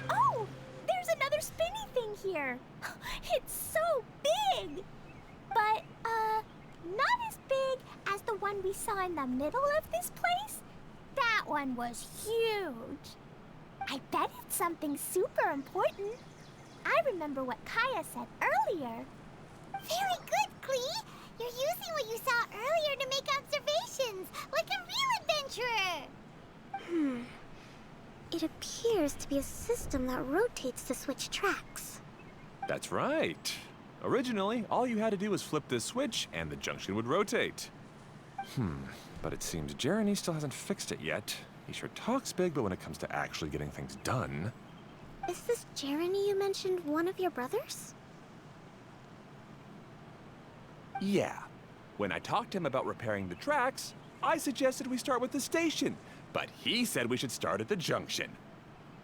S4: Oh! There's another spinny thing here! It's so big! But, not as big as the one we saw in the middle of this place. That one was huge. I bet it's something super important. I remember what Kaya said earlier.
S2: Very good, Klee. You're using what you saw earlier to make observations, like a real adventurer.
S8: It appears to be a system that rotates to switch tracks.
S10: That's right. Originally, all you had to do was flip this switch and the junction would rotate. But it seems Jeremy still hasn't fixed it yet. He sure talks big, but when it comes to actually getting things done...
S8: Is this Jeremy you mentioned one of your brothers?
S10: Yeah. When I talked to him about repairing the tracks, I suggested we start with the station, but he said we should start at the junction.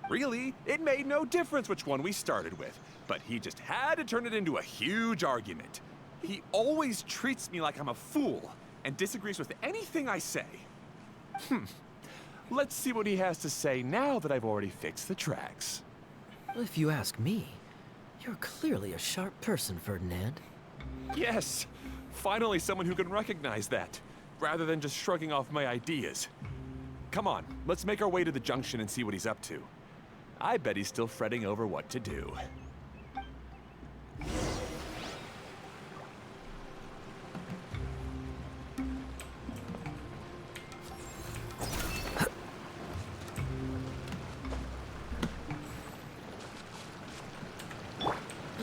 S10: Really, it made no difference which one we started with, but he just had to turn it into a huge argument. He always treats me like I'm a fool and disagrees with anything I say. Let's see what he has to say now that I've already fixed the tracks.
S5: If you ask me, you're clearly a sharp person, Ferdinand.
S10: Yes, finally someone who can recognize that, rather than just shrugging off my ideas. Come on, let's make our way to the junction and see what he's up to. I bet he's still fretting over what to do.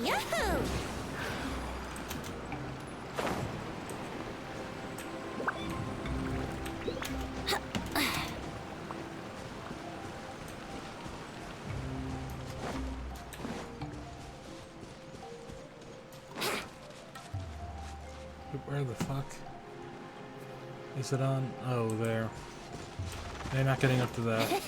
S2: Yahoo!
S1: Where the fuck? Is it on? Oh, there. They're not getting up to that.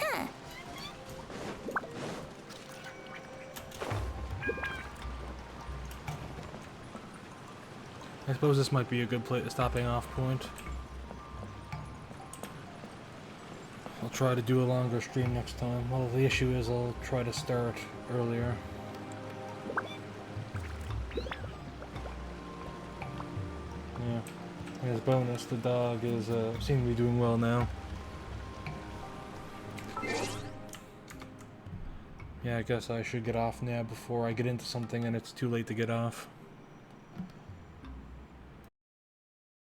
S1: I suppose this might be a good stopping off point. I'll try to do a longer stream next time. Well, the issue is I'll try to start earlier. Yeah. As bonus, the dog is seem to be doing well now. Yeah, I guess I should get off now before I get into something and it's too late to get off.